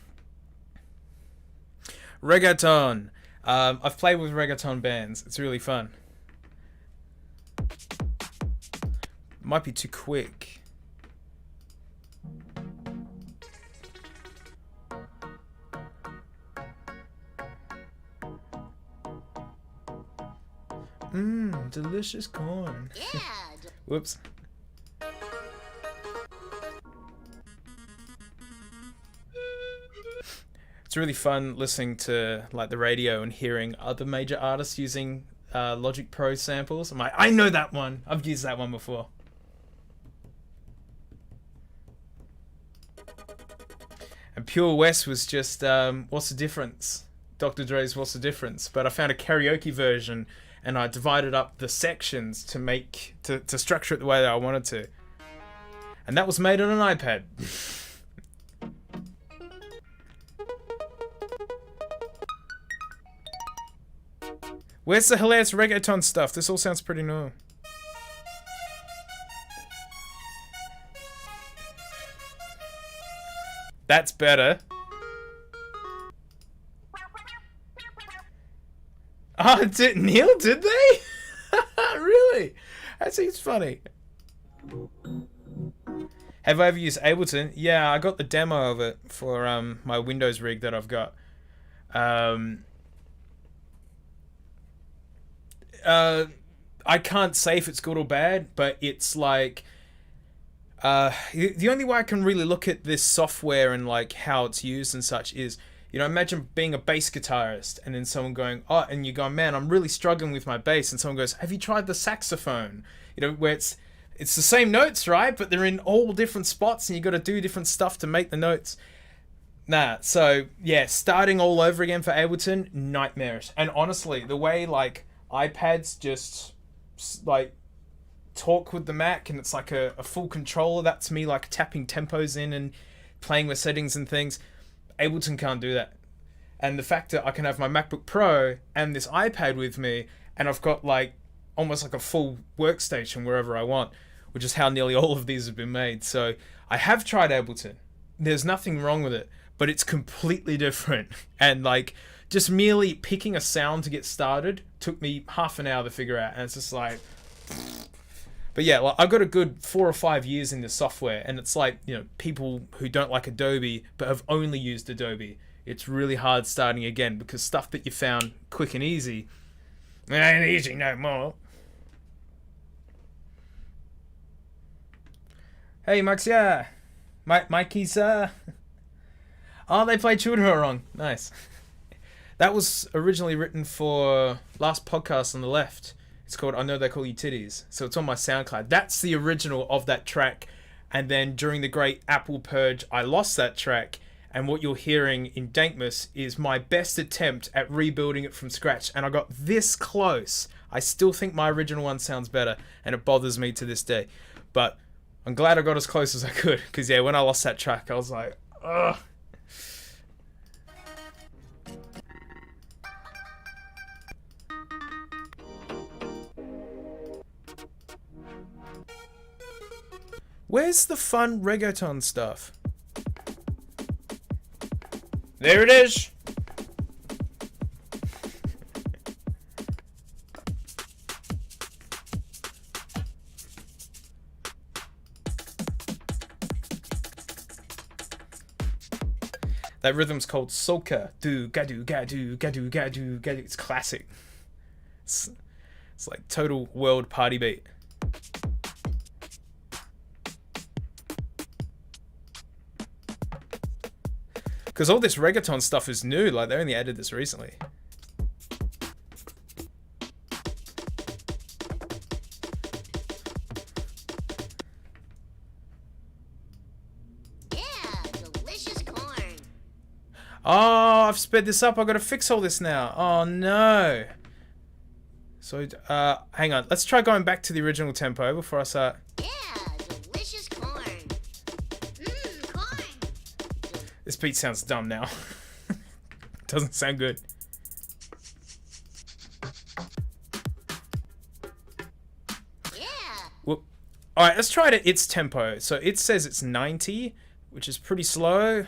Reggaeton. I've played with reggaeton bands. It's really fun. Might be too quick. Delicious corn. Yeah. Whoops. It's really fun listening to like the radio and hearing other major artists using Logic Pro samples. I'm like, I know that one. I've used that one before. And Pure West was just What's the Difference? Dr. Dre's What's the Difference? But I found a karaoke version and I divided up the sections to make to structure it the way that I wanted to. And that was made on an iPad. Where's the hilarious reggaeton stuff? This all sounds pretty new. That's better. Oh, did Neil? Did they? Really? That seems funny. Have I ever used Ableton? Yeah, I got the demo of it for my Windows rig that I've got. I can't say if it's good or bad, but it's like the only way I can really look at this software and like how it's used and such is, you know, imagine being a bass guitarist and then someone going, oh, and you go, man, I'm really struggling with my bass, and someone goes, have you tried the saxophone? You know, where it's the same notes, right? But they're in all different spots and you got to do different stuff to make the notes. Nah, so yeah, starting all over again for Ableton, nightmarish. And honestly, the way like iPads just like talk with the Mac and it's like a full controller, that's me like tapping tempos in and playing with settings and things. Ableton can't do that. And the fact that I can have my MacBook Pro and this iPad with me, and I've got like almost like a full workstation wherever I want, which is how nearly all of these have been made. So I have tried Ableton. There's nothing wrong with it, but it's completely different. And like just merely picking a sound to get started took me half an hour to figure out. And it's just like, but yeah, like I've got a good 4 or 5 years in this software, and it's like, you know, people who don't like Adobe but have only used Adobe, it's really hard starting again because stuff that you found quick and easy, it ain't easy no more. Hey, Maxia. Mikey's, Oh, they played Children wrong. Nice. That was originally written for Last Podcast on the Left. It's called I Know They Call You Titties. So it's on my SoundCloud. That's the original of that track. And then during the great Apple purge, I lost that track. And what you're hearing in Dankmas is my best attempt at rebuilding it from scratch. And I got this close. I still think my original one sounds better. And it bothers me to this day. But I'm glad I got as close as I could. Because, yeah, when I lost that track, I was like, ugh. Where's the fun reggaeton stuff? There it is! That rhythm's called soca. Do gadu gadu gadu gadu gadu. It's classic. It's like total world party beat. Because all this reggaeton stuff is new. Like they only added this recently. Oh, I've sped this up. I've got to fix all this now. Oh, no. So, hang on. Let's try going back to the original tempo before I start. Yeah, delicious corn. Corn. This beat sounds dumb now. Doesn't sound good. Yeah. Whoop. All right, let's try it at its tempo. So it says it's 90, which is pretty slow.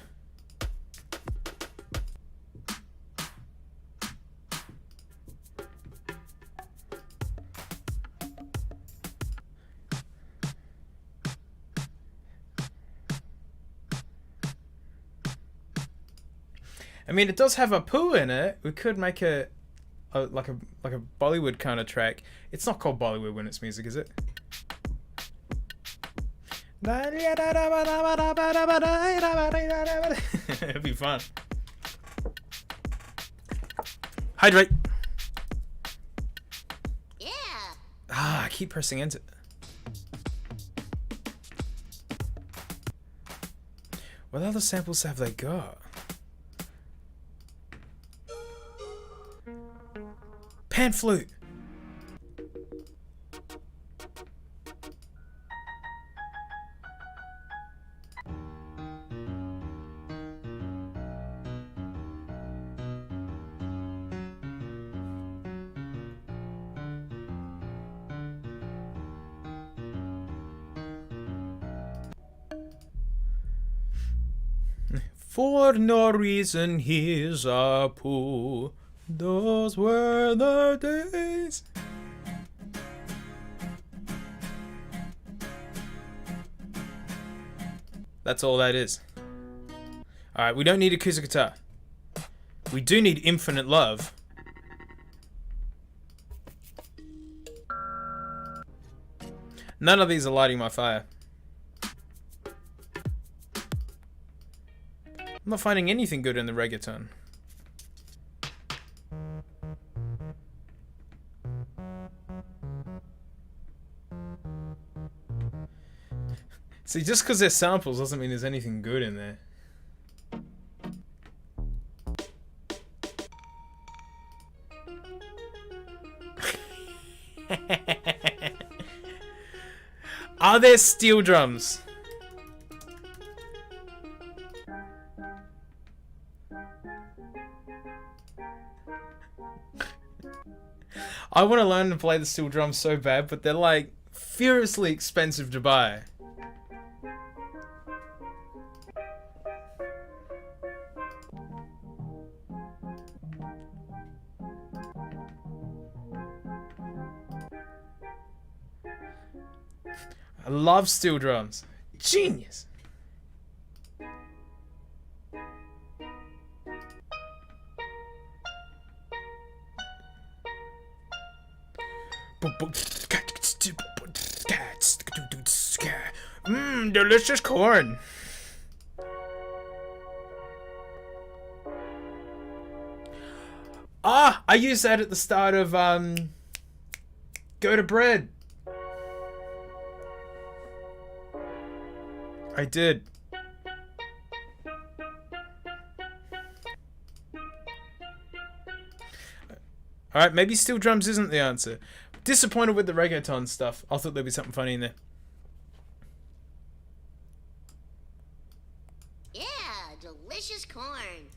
I mean, it does have a poo in it. We could make like a Bollywood kind of track. It's not called Bollywood when it's music, is it? It'd be fun. Hydrate. Yeah. Ah, I keep pressing enter. What other samples have they got? Pan flute. For no reason, here's a poo. Those were the days. That's all that is. Alright, we don't need acoustic guitar. We do need infinite love. None of these are lighting my fire. I'm not finding anything good in the reggaeton. See, just because they're samples doesn't mean there's anything good in there. Are there steel drums? I want to learn to play the steel drums so bad, but they're like furiously expensive to buy. I love steel drums. Genius. Delicious corn. Ah, I used that at the start of Go to Bread. I did. Alright, maybe steel drums isn't the answer. Disappointed with the reggaeton stuff. I thought there'd be something funny in there. Yeah, delicious corn.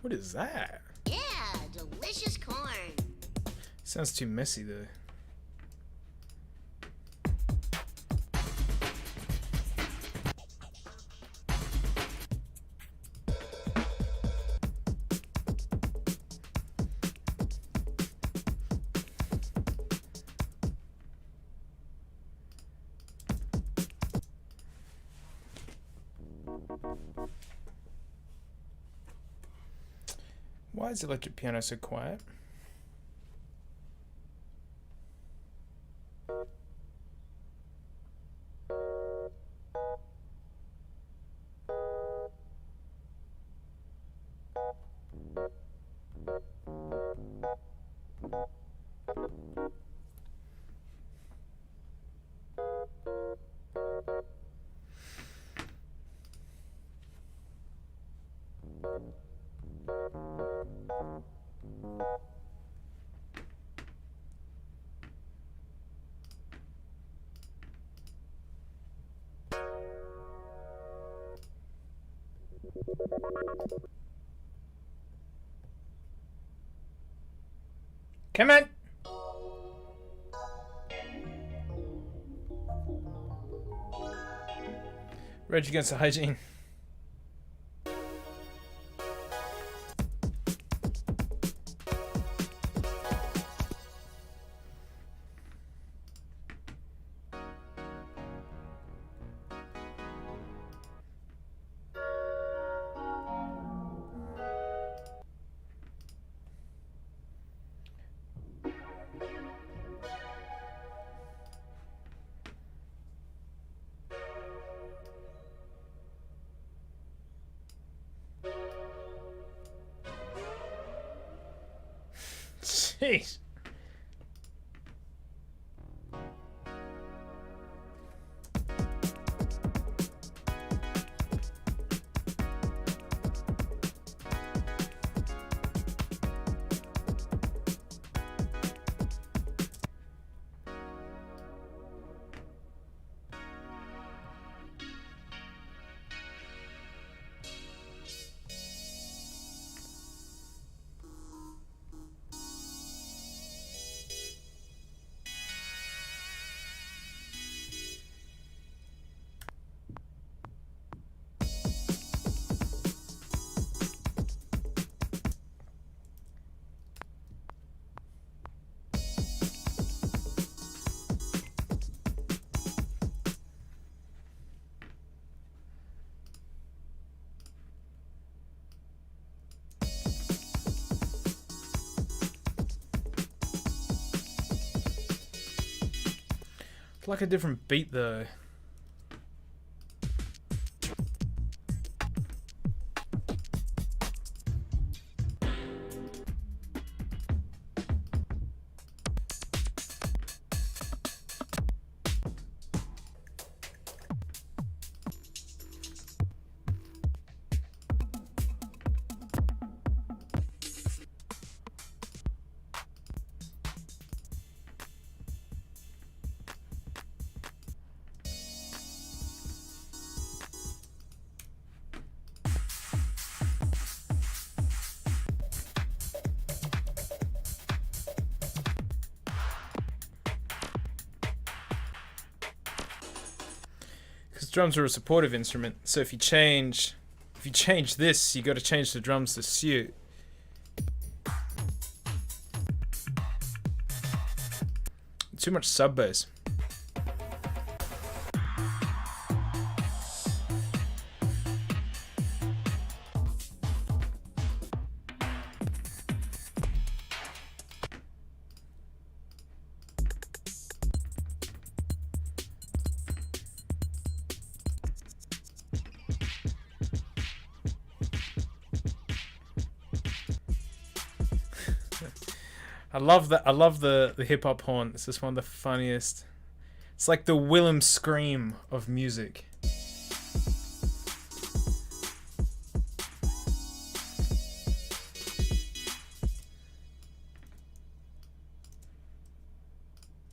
What is that? Yeah, delicious corn. Sounds too messy though. Why is the electric piano so quiet? Come on! Rage Against the Hygiene. Jeez. It's like a different beat though. Because drums are a supportive instrument, so if you change this, you got to change the drums to suit. Too much sub bass. I love that. I love the hip hop horn. It's just one of the funniest. It's like the Willem scream of music.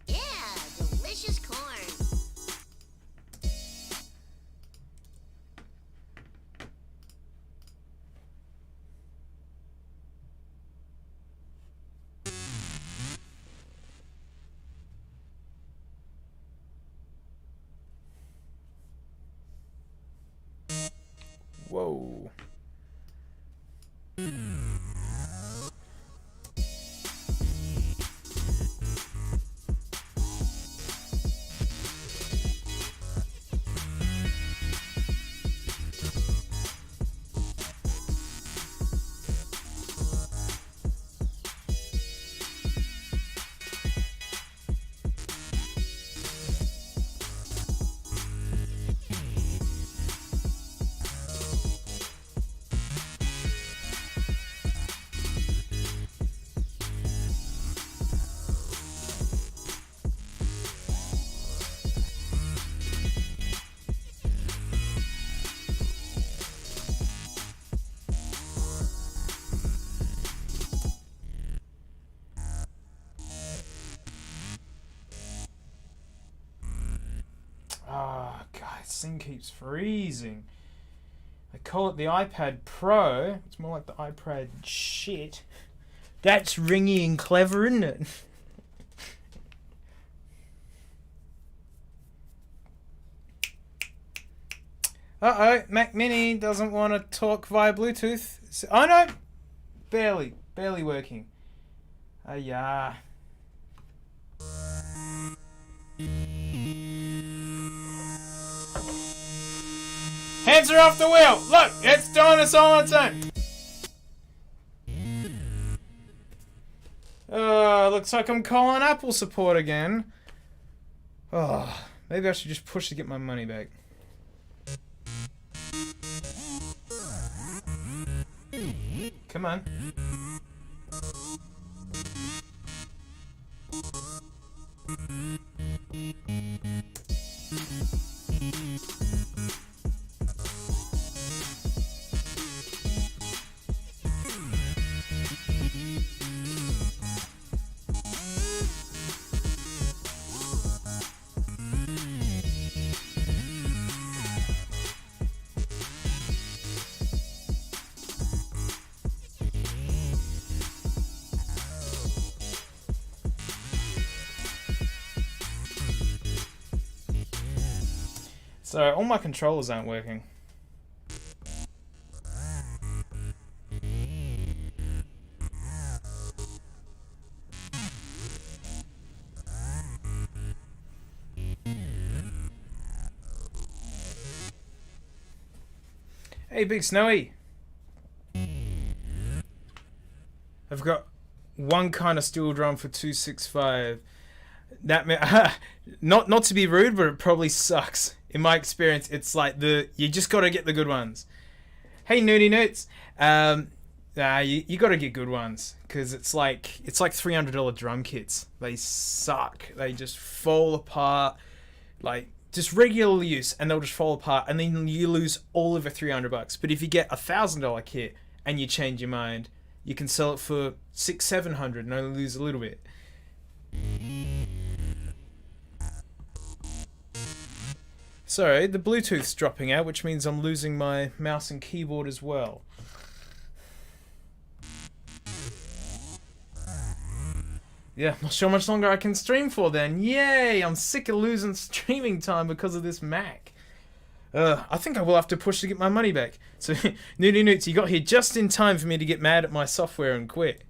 Yeah, delicious corn. Whoa. Ah, God, this thing keeps freezing. They call it the iPad Pro. It's more like the iPad shit. That's ringy and clever, isn't it? Uh-oh, Mac Mini doesn't want to talk via Bluetooth. Oh no! Barely working. Yeah. Hands are off the wheel! Look, it's doing this all on its own! Looks like I'm calling Apple support again. Oh, maybe I should just push to get my money back. Come on. So all my controllers aren't working. Hey, Big Snowy. I've got one kind of steel drum for 265. Not to be rude, but it probably sucks. In my experience, it's like you just gotta get the good ones. Hey, Nudie Newts. You gotta get good ones because it's like $300 drum kits. They suck. They just fall apart. Like just regular use, and they'll just fall apart, and then you lose all of the $300. But if you get $1,000 kit and you change your mind, you can sell it for $600-700 and only lose a little bit. Sorry, the Bluetooth's dropping out, which means I'm losing my mouse and keyboard as well. Yeah, not sure how much longer I can stream for then. Yay! I'm sick of losing streaming time because of this Mac. I think I will have to push to get my money back. So, Nudie Newts, you got here just in time for me to get mad at my software and quit.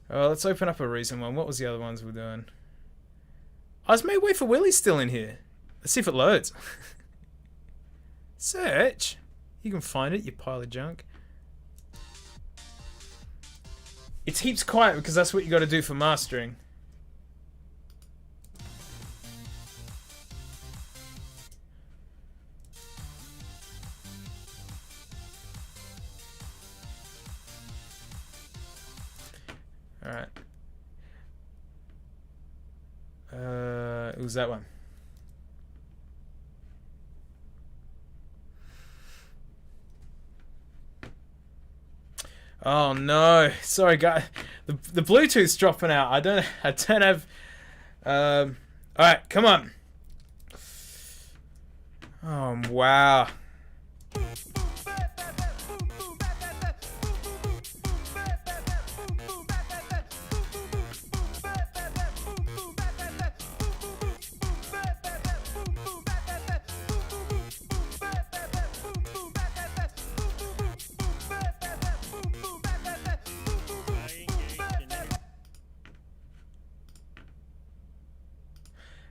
Let's open up a recent one. What was the other ones we're doing? Oh, is May Way for Willie still in here? Let's see if it loads. Search. You can find it, you pile of junk. It's heaps quiet because that's what you got to do for mastering. Alright. It was that one. Oh no, sorry guys, the Bluetooth's dropping out. I don't have. All right, come on. Oh wow.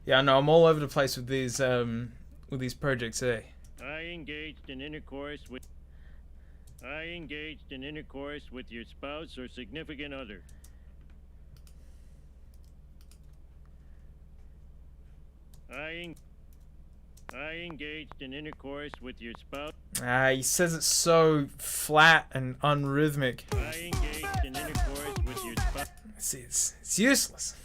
Yeah, no, I'm all over the place with these projects, eh? I engaged in intercourse with your spouse or significant other. I engaged in intercourse with your spouse. He says it's so flat and unrhythmic. I engaged in intercourse with your spouse. See, it's useless.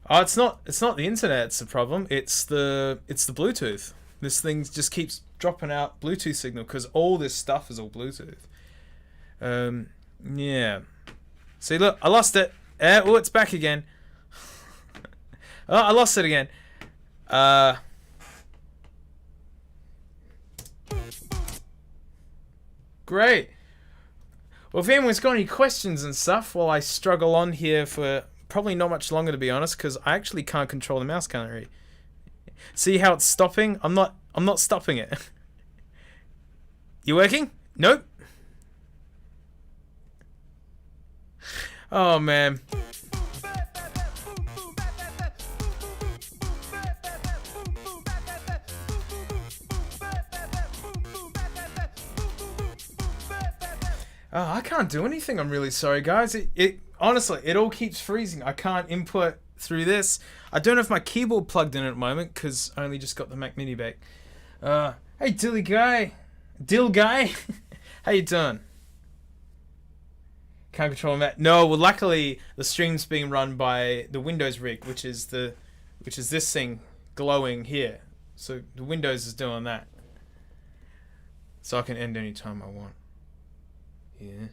Oh, it's not the internet, it's the problem. It's the Bluetooth. This thing just keeps dropping out Bluetooth signal because all this stuff is all Bluetooth. Yeah. See, look, I lost it. Oh, it's back again. Oh, I lost it again. Great. Well, if anyone's got any questions and stuff while I struggle on here for probably not much longer, to be honest, because I actually can't control the mouse currently. See how it's stopping? I'm not stopping it. You working? Nope. Oh man. Oh, I can't do anything. I'm really sorry, guys. It honestly, it all keeps freezing. I can't input through this. I don't have my keyboard plugged in at the moment because I only just got the Mac Mini back. Hey, Dill guy. How you doing? Can't control that. No, well, luckily the stream's being run by the Windows rig, which is this thing glowing here. So the Windows is doing that. So I can end any time I want. Yeah.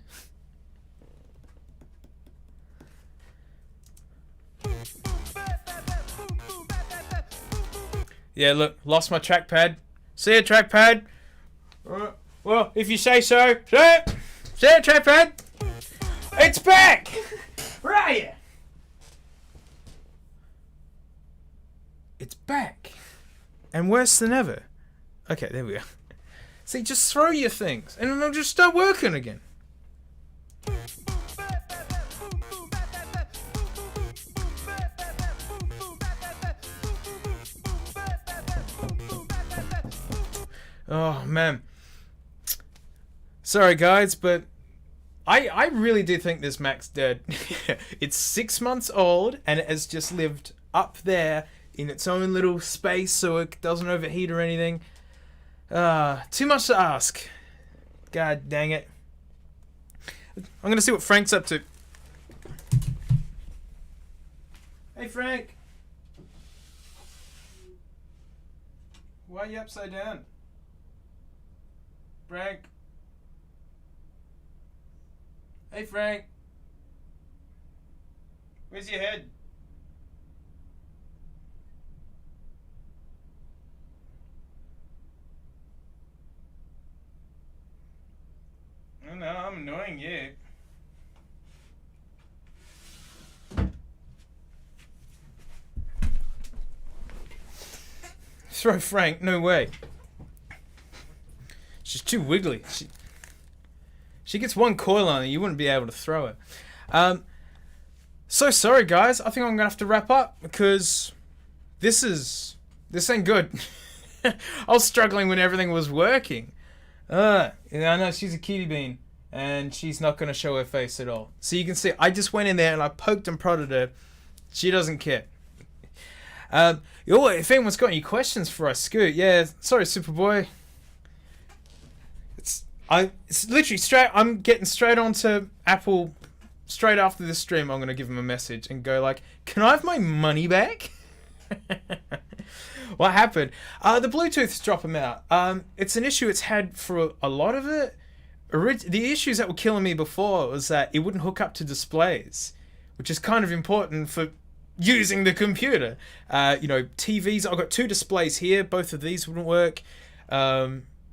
Yeah, look, lost my trackpad. See ya, trackpad. Well, if you say so. See ya, trackpad. It's back. Where are you? It's back. And worse than ever. Okay, there we go. See, just throw your things, and it'll just start working again. Oh man. Sorry guys, but I really do think this Mac's dead. It's 6 months old and it has just lived up there in its own little space so it doesn't overheat or anything. Too much to ask. God dang it. I'm gonna see what Frank's up to. Hey Frank. Why are you upside down? Frank. Hey Frank. Where's your head? Oh no, I'm annoying you. Throw Frank, no way. She's too wiggly. She gets one coil on her, you wouldn't be able to throw it. So sorry guys, I think I'm gonna have to wrap up because this ain't good. I was struggling when everything was working. I know she's a cutie bean and she's not gonna show her face at all. So you can see I just went in there and I poked and prodded her. She doesn't care. If anyone's got any questions for us, Scoot, yeah, sorry Superboy. It's literally straight. I'm getting straight onto Apple straight after this stream. I'm gonna give them a message and go like, "Can I have my money back?" What happened? The Bluetooth's dropping out. It's an issue it's had for a lot of it. The issues that were killing me before was that it wouldn't hook up to displays, which is kind of important for using the computer. TVs. I've got 2 displays here. Both of these wouldn't work.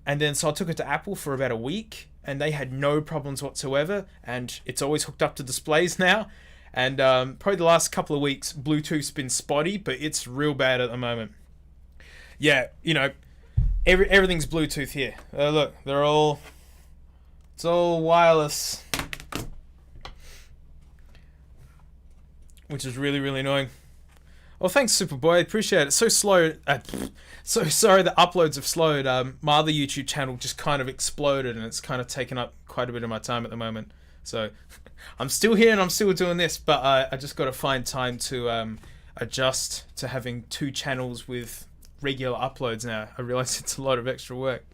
And then so I took it to Apple for about a week and they had no problems whatsoever and it's always hooked up to displays now. And probably the last couple of weeks Bluetooth's been spotty, but it's real bad at the moment. Yeah, everything's Bluetooth here. Look, it's all wireless. Which is really, really annoying. Well, thanks, Superboy. I appreciate it. So slow. So sorry the uploads have slowed. My other YouTube channel just kind of exploded and it's kind of taken up quite a bit of my time at the moment. So I'm still here and I'm still doing this, but I just got to find time to adjust to having 2 channels with regular uploads now. I realize it's a lot of extra work.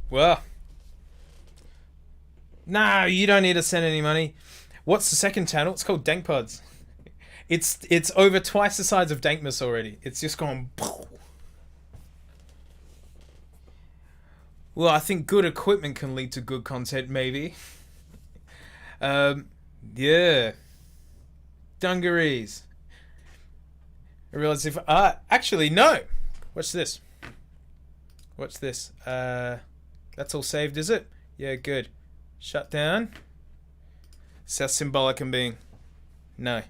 Well. No, you don't need to send any money. What's the second channel? It's called Dankpods. It's over twice the size of Dankmas already. It's just gone. Well, I think good equipment can lead to good content, maybe. Yeah. Dungarees. I realize if actually no. Watch this. Watch this. That's all saved, is it? Yeah, good. Shut down. It's how symbolic I'm being. No.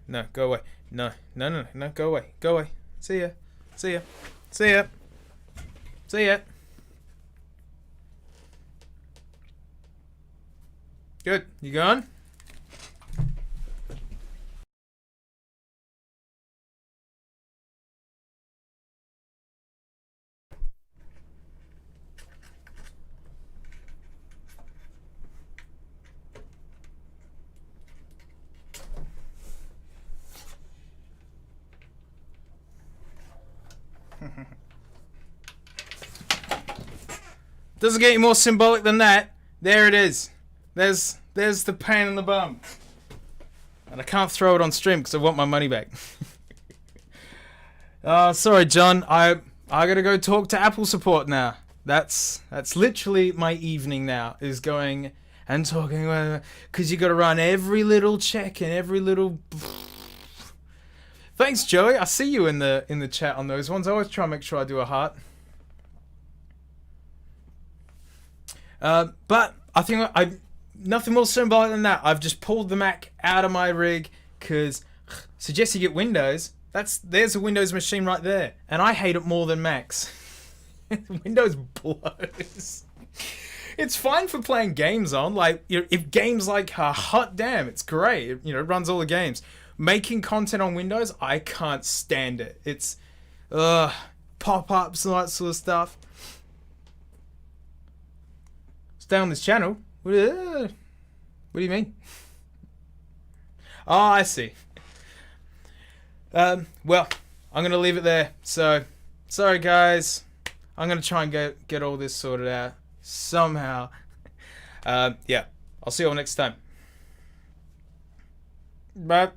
No, go away. No. No, no, no, go away. Go away. See ya. See ya. See ya. See ya. Good. You gone? Doesn't get any more symbolic than that. There it is. There's the pain in the bum. And I can't throw it on stream because I want my money back. Sorry, John. I gotta go talk to Apple support now. That's literally my evening now, is going and talking, because you gotta run every little check and every little. Thanks, Joey. I see you in the chat on those ones. I always try and make sure I do a heart. But I think nothing more symbolic than that. I've just pulled the Mac out of my rig because suggest you get Windows. There's a Windows machine right there, and I hate it more than Macs. Windows blows. It's fine for playing games on. Like, if games like hot damn, it's great. It runs all the games. making content on Windows, I can't stand it. It's pop-ups and all that sort of stuff. Stay on this channel. What do you mean? Oh, I see. Well, I'm gonna leave it there. So, sorry guys. I'm gonna try and get all this sorted out somehow. Yeah, I'll see you all next time. Bye.